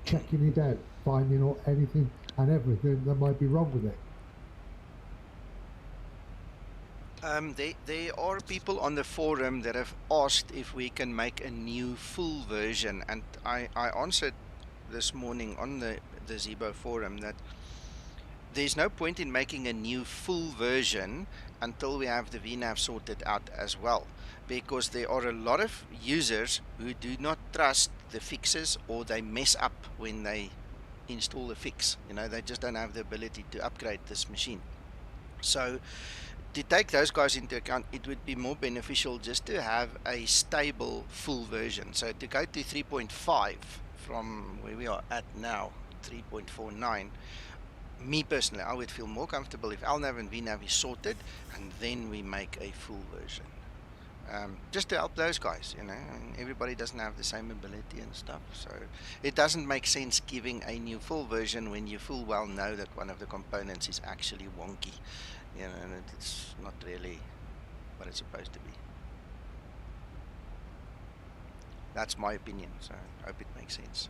checking it out, finding out anything and everything that might be wrong with it.
There are people on the forum that have asked if we can make a new full version, and I answered this morning on the Zibo forum that there's no point in making a new full version until we have the VNAV sorted out as well, because there are a lot of users who do not trust the fixes, or they mess up when they install the fix. You know, they just don't have the ability to upgrade this machine. So to take those guys into account, it would be more beneficial just to have a stable full version. So to go to 3.5 from where we are at now, 3.49, me personally, I would feel more comfortable if LNAV and VNAV is sorted, and then we make a full version. Just to help those guys, you know, and everybody doesn't have the same ability and stuff. So it doesn't make sense giving a new full version when you full well know that one of the components is actually wonky, you know, and it's not really what it's supposed to be. That's my opinion, so I hope it makes sense.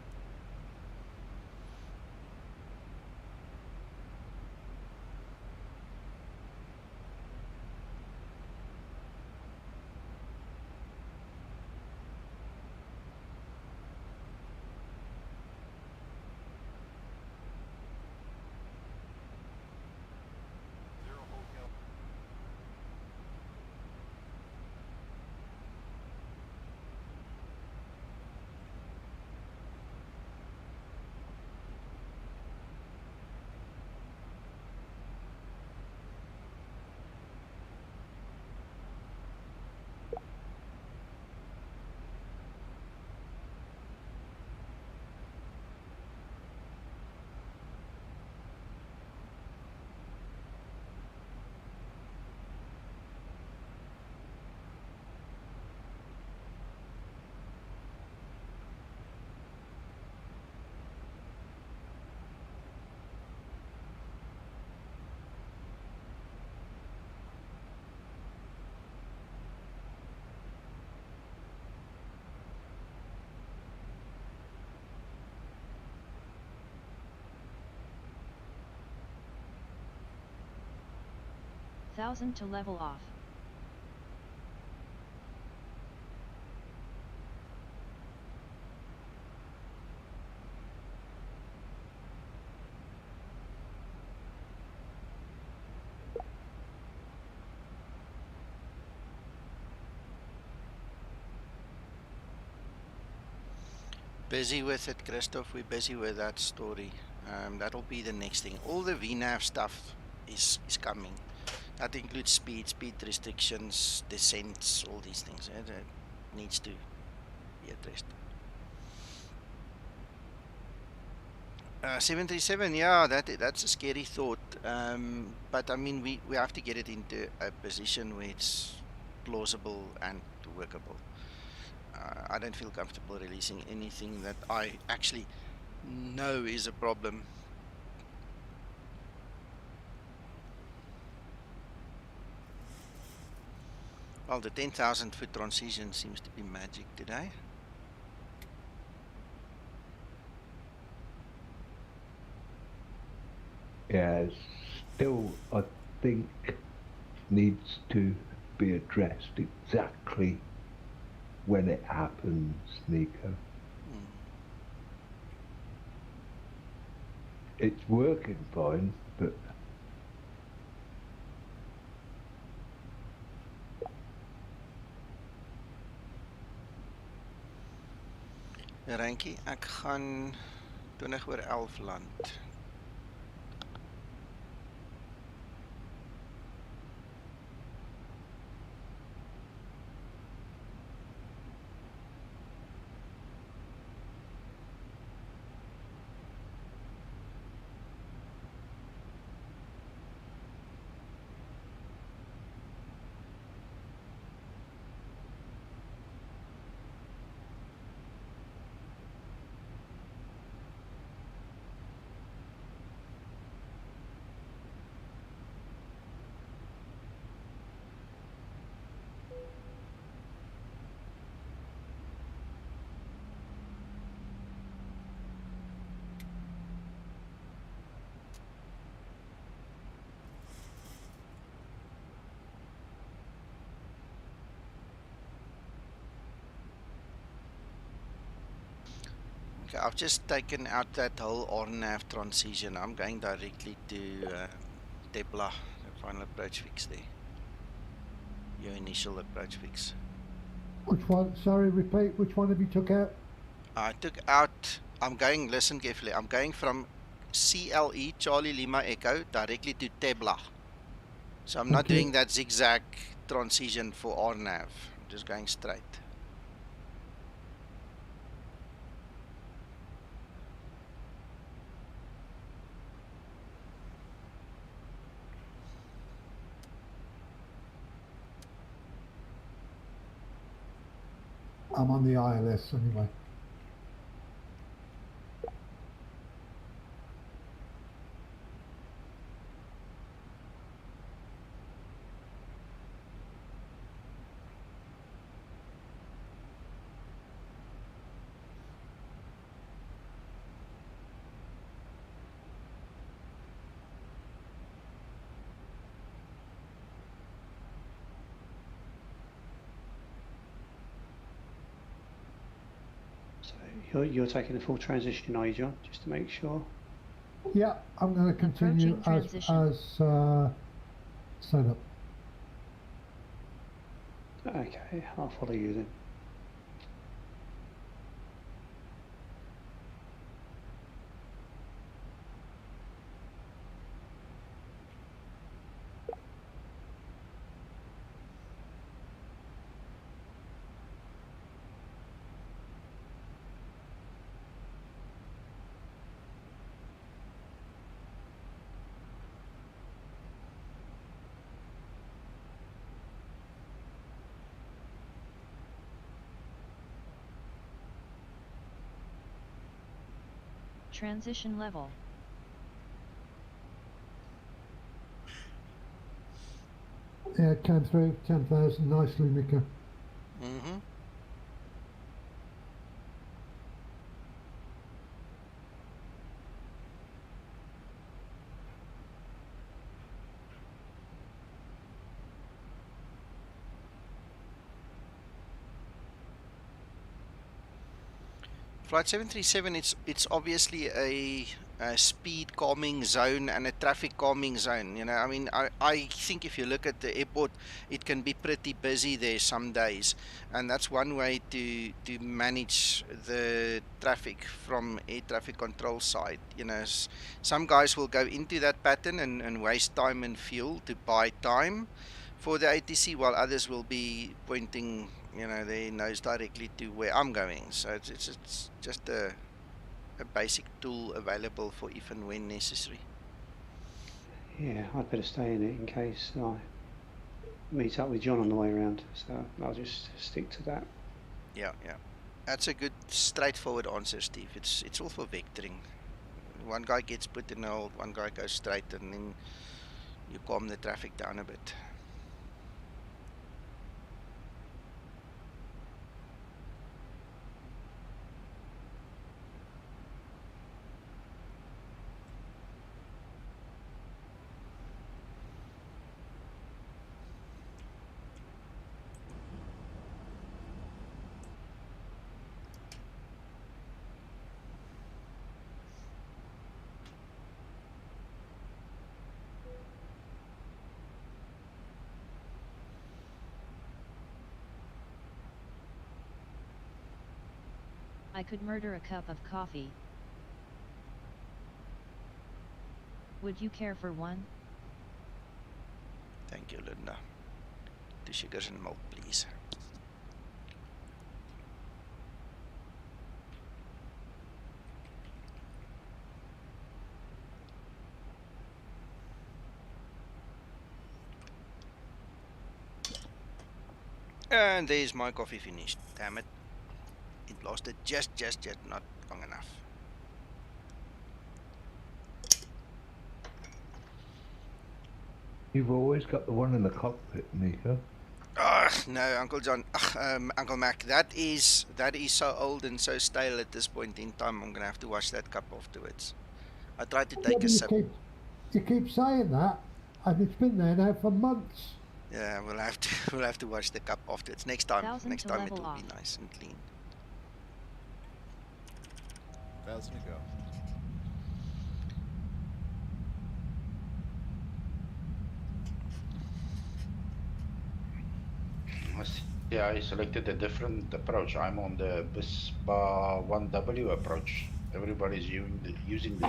$1,000 to level off.
busy with it, Christoph. We're busy with that story. That'll be the next thing. All the VNAV stuff is coming. That includes speed restrictions, descents, all these things. That needs to be addressed. 737, yeah, that's a scary thought. But I mean, we have to get it into a position where it's plausible and workable. I don't feel comfortable releasing anything that I actually know is a problem. Well, the 10,000 foot transition seems to be magic today.
Yeah, still, I think, needs to be addressed exactly when it happens, Nico. It's working fine, but
Rankie, ek gaan 20:11 land. Okay, I've just taken out that whole RNAV transition. I'm going directly to Tepla, the final approach fix there. Your initial approach fix.
Which one? Sorry, repeat. Which one have you took out?
I took out, listen carefully, I'm going from CLE, Charlie Lima Echo, directly to Tebla. So I'm not doing that zigzag transition for RNAV. I'm just going straight.
I'm on the ILS anyway.
You're taking the full transition, are you, John? Just to make sure.
Yeah, I'm going to continue as set up.
Okay, I'll follow you then.
Transition level.
Yeah, it came through 10,000 nicely, Mika.
Mm-hmm. Flight 737, it's obviously a speed calming zone and a traffic calming zone. You know, I mean, I think if you look at the airport, it can be pretty busy there some days, and that's one way to manage the traffic from air traffic control side. You know, some guys will go into that pattern and waste time and fuel to buy time for the ATC, while others will be pointing, you know, their nose directly to where I'm going. So it's just a basic tool available for if and when necessary.
Yeah, I'd better stay in it in case I meet up with John on the way around, so I'll just stick to that.
Yeah, that's a good straightforward answer, Steve. It's all for vectoring. One guy gets put in a hold, one guy goes straight, and then you calm the traffic down a bit.
I could murder a cup of coffee. Would you care for one?
Thank you, Linda. 2 sugars and milk, please. And there's my coffee finished. Damn it. It lasted just not long enough.
You've always got the one in the cockpit, Nico.
No, Uncle John. Uncle Mac, that is so old and so stale at this point in time. I'm gonna have to wash that cup afterwards. I tried to take a sip.
You keep saying that, and it's been there now for months.
Yeah, we'll have to wash the cup afterwards. Next time it will be nice and clean.
1,000 to go.
Yeah, I selected a different approach. I'm on the BISBA 1W approach. Everybody's using the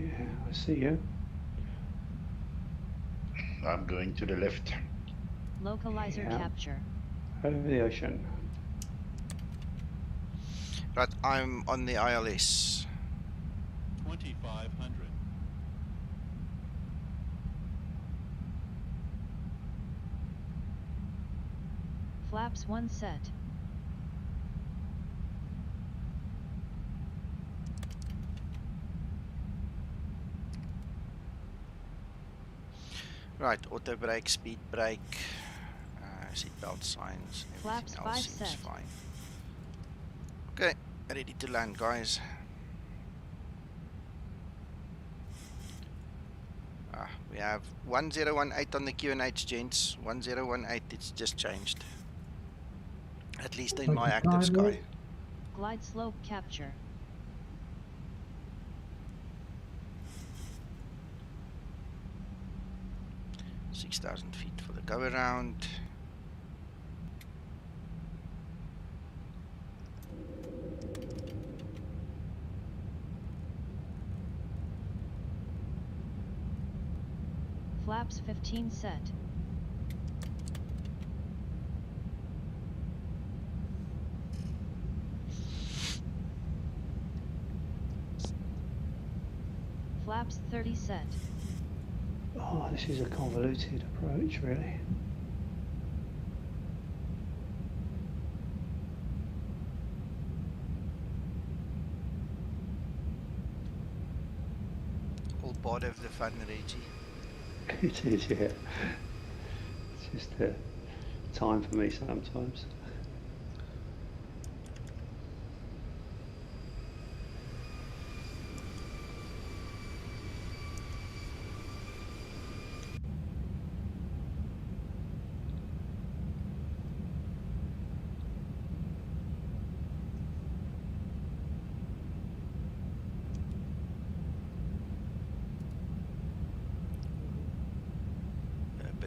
Yeah, I see you.
I'm going to the left.
Localizer capture.
Over the ocean.
Right, I'm on the ILS.
2,500.
Flaps 1 set.
Right, auto brake, speed brake, seatbelt signs,
Flaps
everything else seems fine. Okay, ready to land, guys. We have 1018 on the QNH, gents. 1018, it's just changed. At least in my active sky.
Glide slope capture.
$6,000 feet for the go around.
Flaps 15 set. Flaps 30 set.
Oh, this is a convoluted approach, really.
All part of the fun, Reggie.
It is, yeah. It's just time for me sometimes.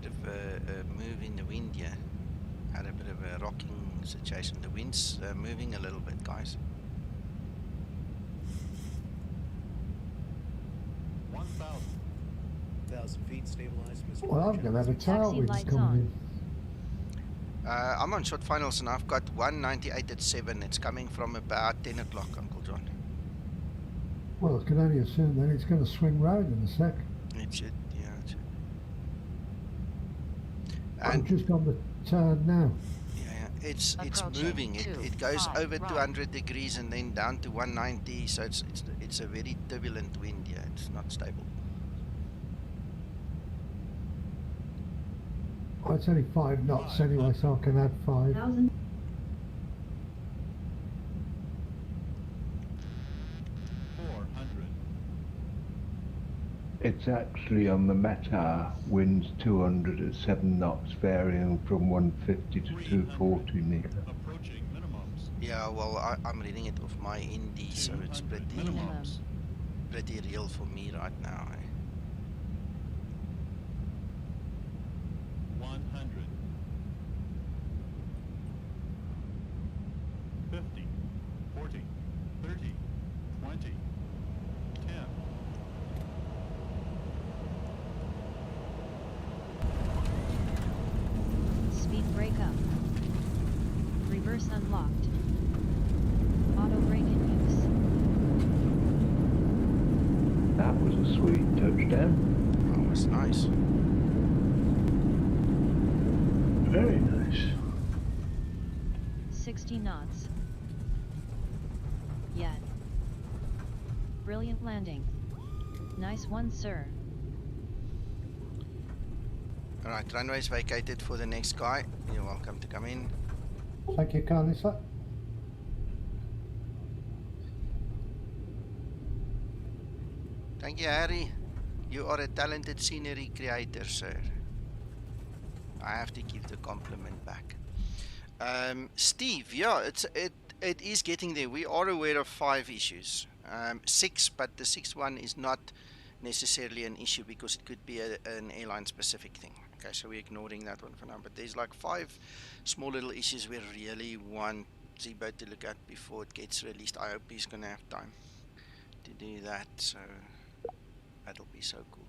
bit of a move in the wind here. Had a bit of a rocking situation. The wind's moving a little bit, guys.
1,000 feet stabilized. Mr.
Well, I'm going to have a tailwind coming in.
I'm on short finals and I've got 198 at 7. It's coming from about 10 o'clock, Uncle John.
Well, I can only assume that it's going to swing round in a sec.
It should, yeah, it should.
I'm just on the turn now.
Yeah, it's moving. It goes over 200 degrees and then down to 190. So it's a very turbulent wind. Yeah, it's not stable.
Oh, it's only 5 knots anyway, so I can add 5.
400.
It's actually on the Meta, winds 200 at 7 knots, varying from 150 to 240 meter.
Yeah, well, I'm reading it off my Indy, so it's pretty real for me right now.
100. 50. 40. 30. 20. 10.
Speed brake up. Reverse unlocked. Auto brake in use.
That was a sweet touchdown.
Oh, that's nice.
Very nice.
60 knots. Yet. Brilliant landing. Nice one, sir.
Alright, runway's vacated for the next guy. You're welcome to come in.
Thank you kindly, sir.
Thank you, Harry. You are a talented scenery creator, sir. I have to give the compliment back. Steve, yeah, it is getting there. We are aware of 5 issues. 6, but the 6th one is not necessarily an issue because it could be an airline specific thing. Okay, so we're ignoring that one for now. But there's like 5 small little issues we really want Zibo to look at before it gets released. I hope he's gonna have time to do that. So that'll be so cool.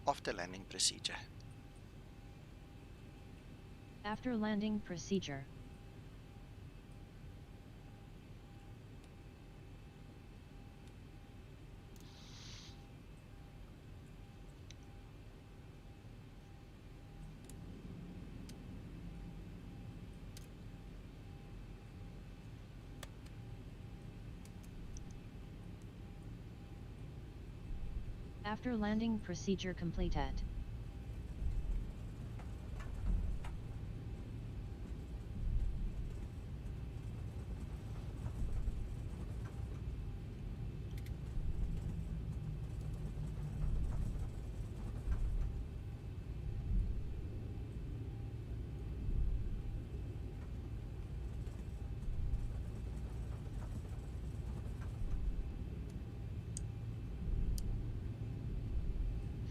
After landing procedure.
After landing procedure. After landing procedure completed.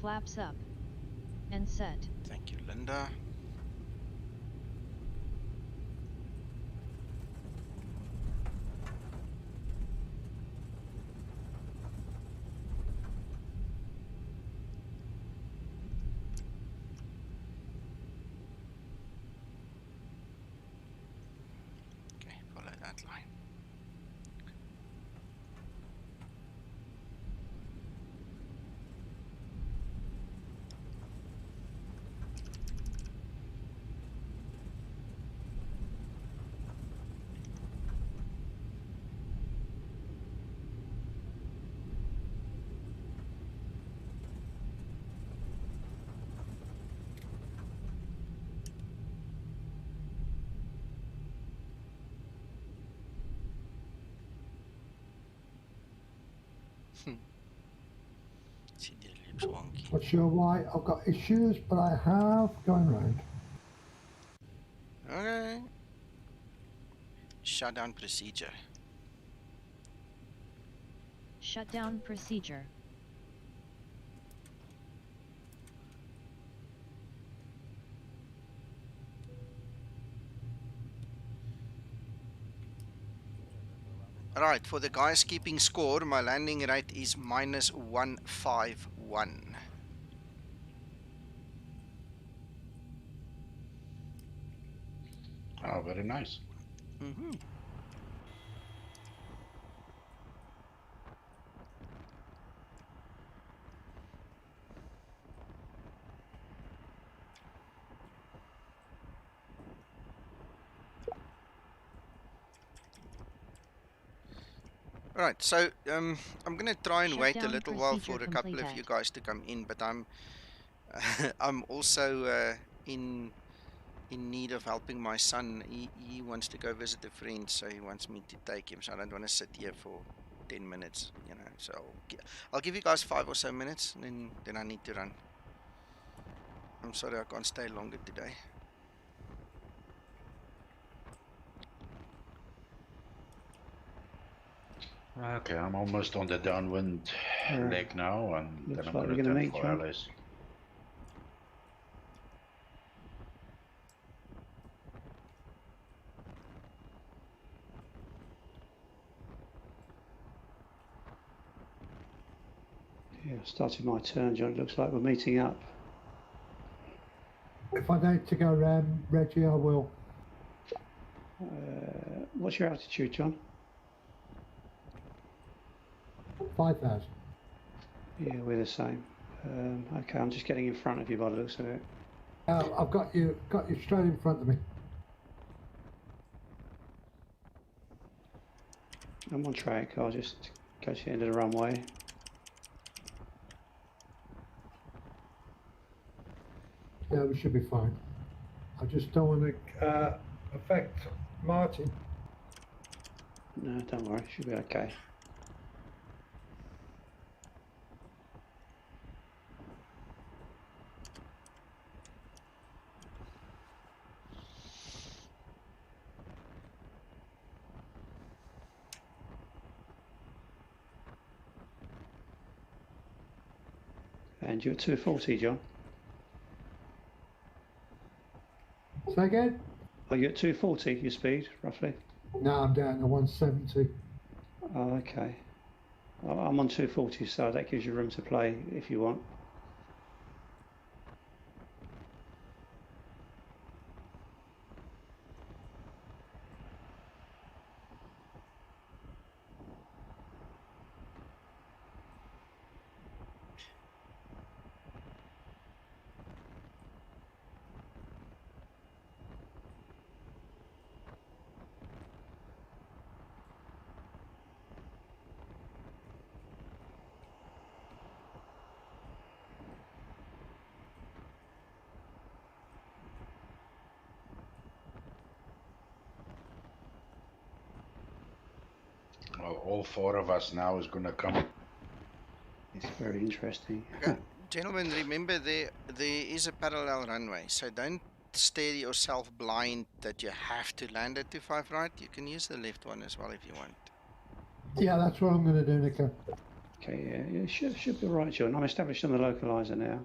Flaps up. And set.
Thank you, Linda. Okay, follow that line.
Not sure why I've got issues, but I have going round.
Okay. Shutdown procedure.
Shutdown procedure.
Right, for the guys keeping score, my landing rate is -151.
Oh, very nice.
Mm-hmm. Right, so I'm gonna try and wait a
Shutdown
little while for
procedure
a couple of you
completed.
guys to come in, but I'm I'm also in need of helping my son. He wants to go visit a friend, so he wants me to take him. So I don't want to sit here for 10 minutes, you know. So I'll give you guys 5 or so minutes, and then I need to run. I'm sorry I can't stay longer today.
Okay, I'm almost on the downwind leg now, and
Looks
then I'm
like
going
you're
to
gonna
turn
meet
for
John.
LS.
Yeah, starting my turn, John. It looks like we're meeting up.
If I need to go round, Reggie, I will.
What's your altitude, John?
5,000.
Yeah, we're the same. Okay, I'm just getting in front of you by the looks of it.
I've got you straight in front of me.
I'm on track. I'll just go to the end of the runway.
Yeah, we should be fine. I just don't want to affect Martin.
No, don't worry. Should be okay. And you're at 240, John.
Say again?
Are you at 240, your speed, roughly?
No, I'm down to 170.
Oh, okay. I'm on 240, so that gives you room to play if you want.
Well, all 4 of us now is going to come.
It's very interesting.
Okay. Gentlemen, remember there is a parallel runway, so don't stare yourself blind that you have to land at 25 right. You can use the left one as well if you want.
Yeah, that's what I'm going to do, Nico.
Okay, yeah, it should be all right, John. I'm established on the localizer now.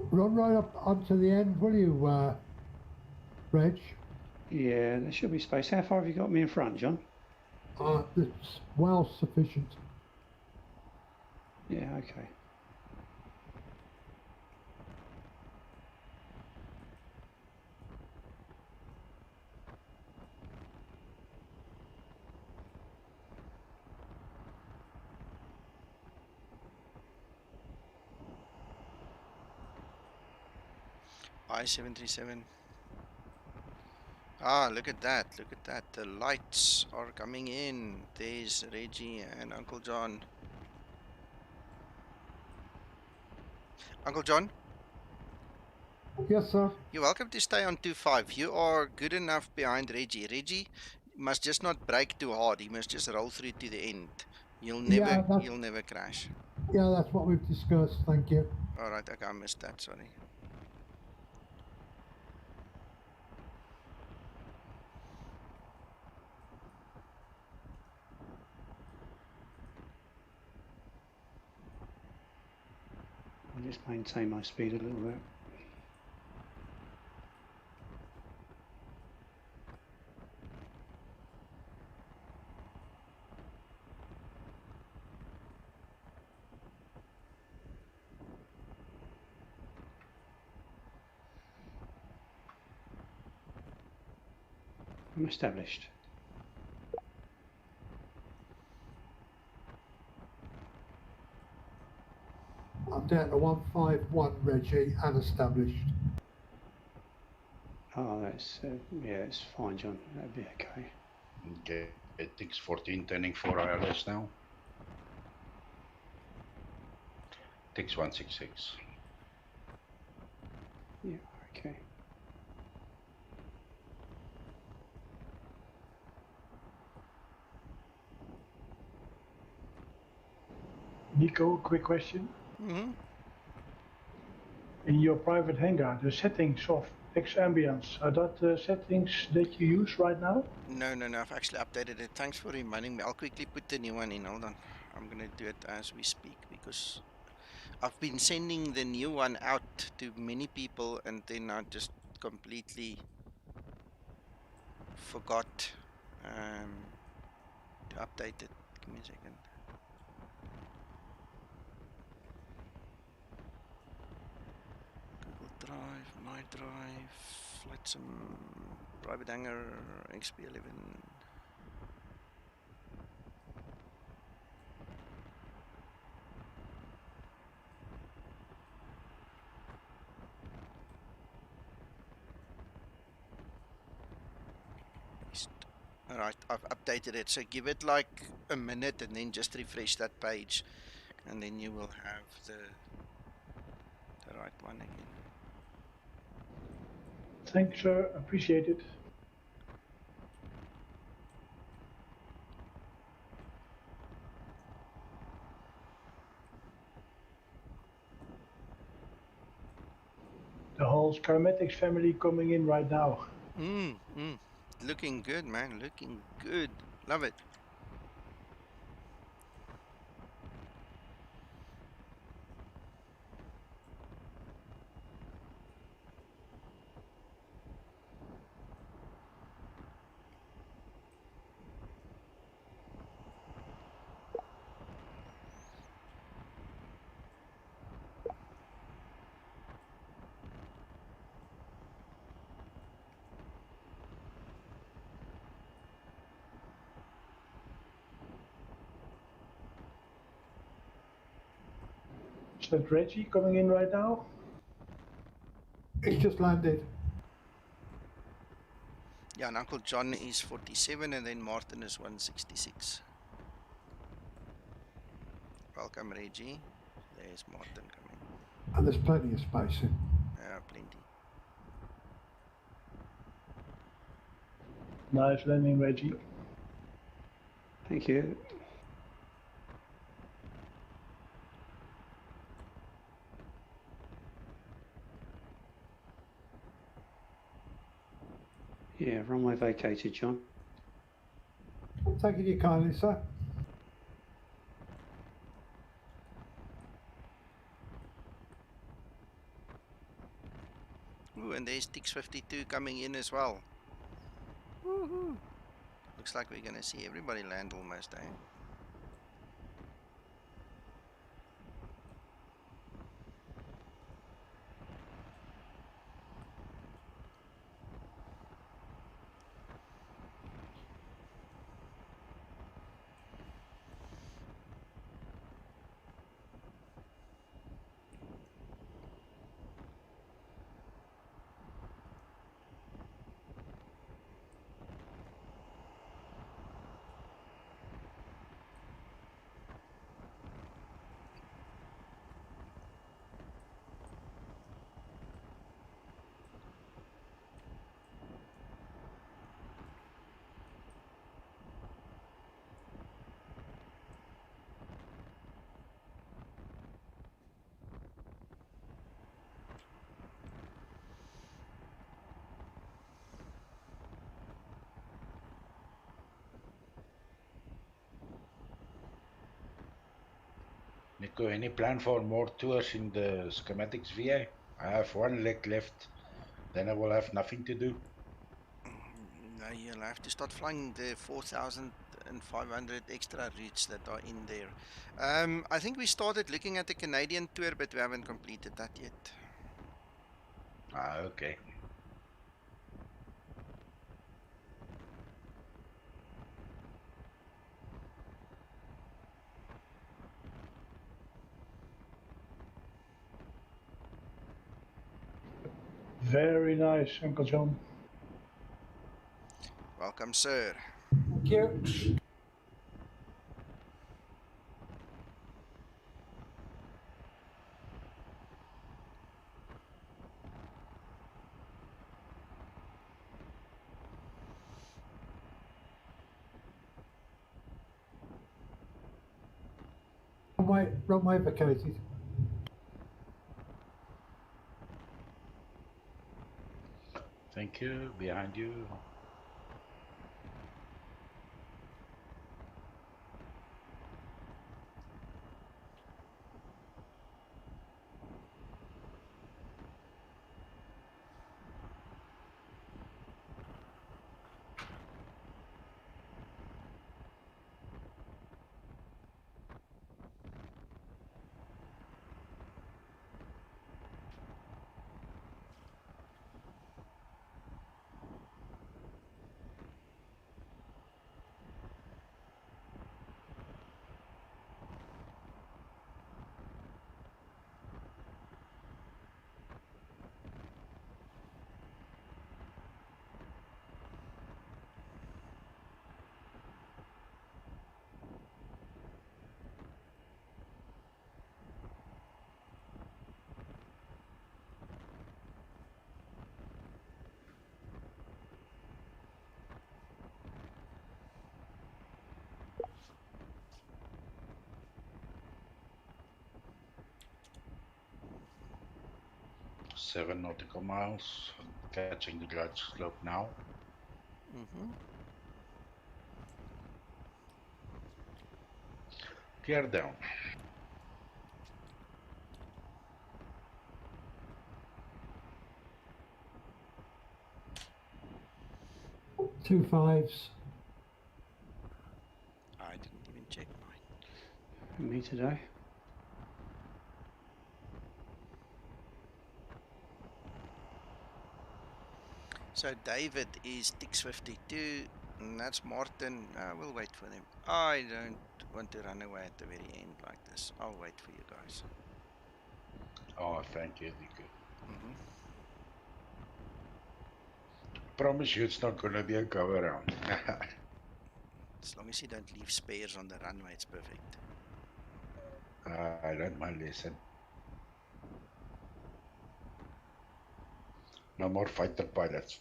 Run right up onto the end, will you, Reg?
Yeah, there should be space. How far have you got me in front, John?
It's well sufficient.
Yeah, okay.
I-737. Ah, look at that. Look at that. The lights are coming in. There's Reggie and Uncle John. Uncle John?
Yes, sir.
You're welcome to stay on 2.5. You are good enough behind Reggie. Reggie must just not brake too hard. He must just roll through to the end. You'll never crash.
Yeah, that's what we've discussed. Thank you.
All right, okay, I missed that. Sorry.
I'll just maintain my speed a little bit. I'm established.
I'm down to 151, Reggie, and established.
Oh, that's yeah, it's fine, John. That'd be okay.
Okay, it takes 14 turning 4 ILS now. Takes 166.
Yeah, okay.
Nico, quick question.
Mm-hmm.
In your private hangar, the settings of xAmbience, are that the settings that you use right now?
No, I've actually updated it. Thanks for reminding me. I'll quickly put the new one in. Hold on. I'm going to do it as we speak because I've been sending the new one out to many people and then I just completely forgot to update it. Give me a second. Google Drive, My Drive, Flight Sim, Private Hangar, XP11. Alright, I've updated it, so give it like a minute and then just refresh that page and then you will have the right one again.
Thanks, sir. Appreciate it. The whole Skymatix family coming in right now.
Looking good, man. Looking good. Love it.
Is that Reggie coming in right now?
It's just landed.
Yeah, and Uncle John is 47 and then Martin is 166. Welcome, Reggie. There's Martin coming.
And there's plenty of space in.
Yeah, plenty.
Nice landing, Reggie.
Thank you. Yeah, runway vacated, John.
Taking you kindly, sir.
Ooh, and there's Tix 52 coming in as well. Woohoo! Looks like we're gonna see everybody land almost, eh?
Nico, any plan for more tours in the Skymatix VA? I have one leg left, then I will have nothing to do.
No, you'll have to start flying the 4,500 extra routes that are in there. I think we started looking at the Canadian tour, but we haven't completed that yet.
Ah, okay.
Very nice, Uncle John.
Welcome, sir.
Thank you.
Runway vacated.
Thank you. Behind you. Seven nautical miles. Catching the glide slope now. Gear down.
Two fives.
I didn't even check mine.
Me today.
So David is 652, and that's Martin. We'll wait for them. I don't want to run away at the very end like this. I'll wait for you guys.
Oh, thank you, DIVKO. Promise you it's not going to be a go around.
As long as you don't leave spares on the runway, it's perfect.
I learned my lesson. No more fighter pilots.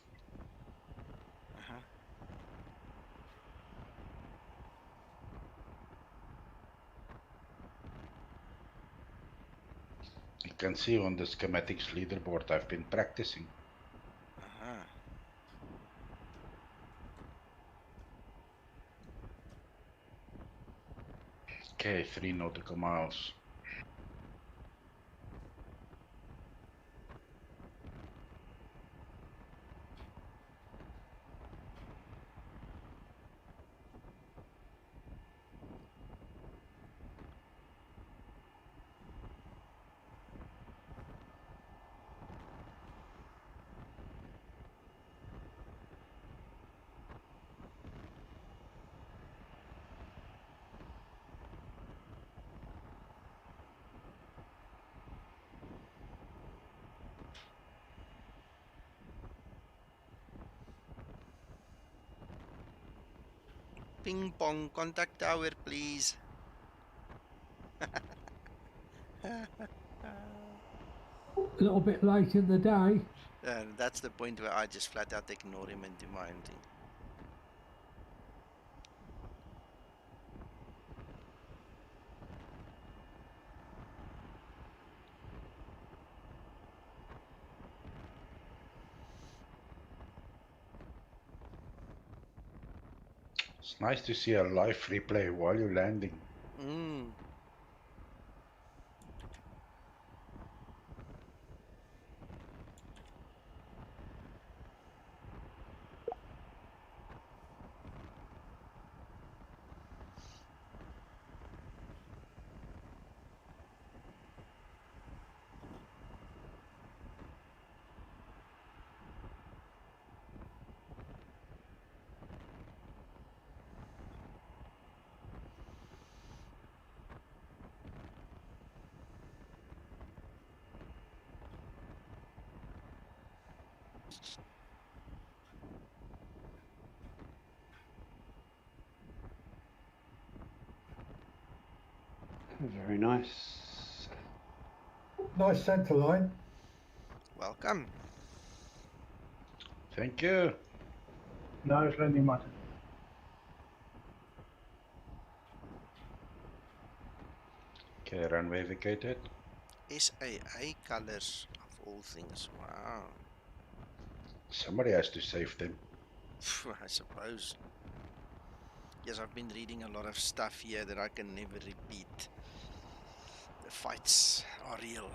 You can see on the Skymatix leaderboard I've been practicing. Okay, 3 nautical miles.
Ping pong, contact tower, please.
A little bit late in the day.
That's the point where I just flat out ignore him and do my own thing.
It's nice to see a live replay while you're landing.
Very nice.
Nice centre line.
Welcome.
Thank you.
Nice landing, Martin.
Okay, runway vacated.
SAA colors of all things. Wow.
Somebody has to save them.
I suppose. Yes, I've been reading a lot of stuff here that I can never repeat. The fights are real.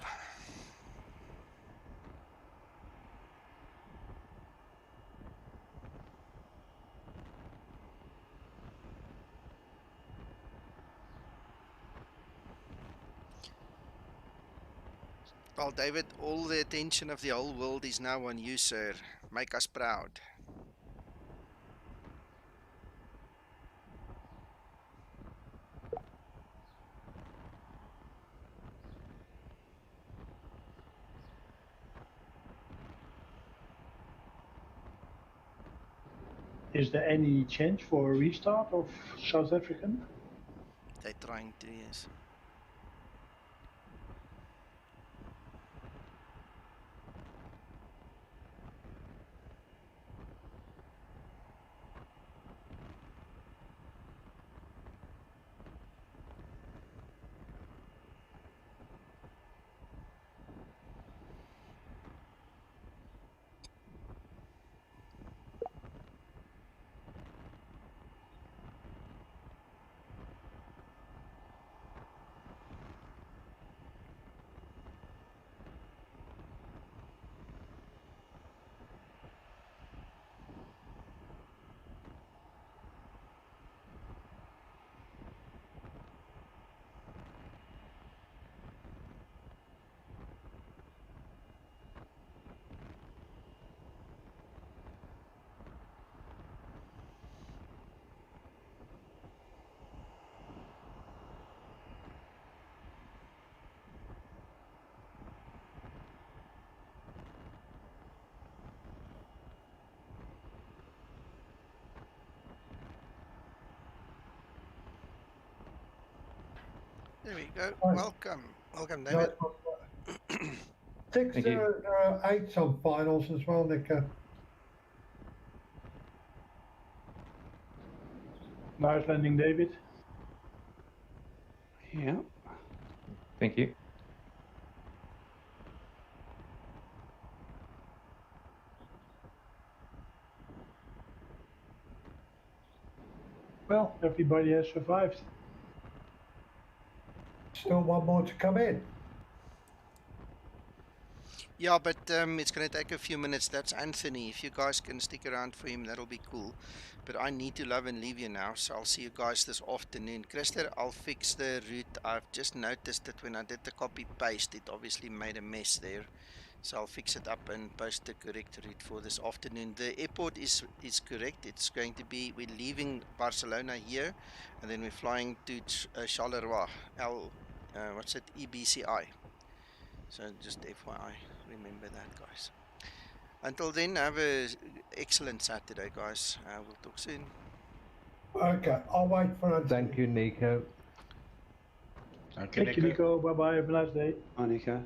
Well, David, all the attention of the whole world is now on you, sir. Make us proud.
Is there any change for a restart of South African?
They're trying to, yes. There we go.
Nice.
Welcome. Welcome, David.
Nice. 6008 on finals as well, Nico.
Nice landing, David.
Yeah.
Thank you.
Well, everybody has survived.
Still one more to come in.
Yeah, but it's going to take a few minutes. That's Anthony. If you guys can stick around for him, that'll be cool. But I need to love and leave you now, so I'll see you guys this afternoon. Chrysler, I'll fix the route. I've just noticed that when I did the copy-paste, it obviously made a mess there. So I'll fix it up and post the correct route for this afternoon. The airport is correct. It's going to be, we're leaving Barcelona here, and then we're flying to Charleroi, what's it, EBCI. So just FYI, remember that, guys. Until then, have an excellent Saturday, guys. We'll talk soon.
Okay, I'll wait for Anthony.
Thank you, Nico.
Okay,
Thank you, Nico. Bye-bye. Have a nice day.
Bye, Nico.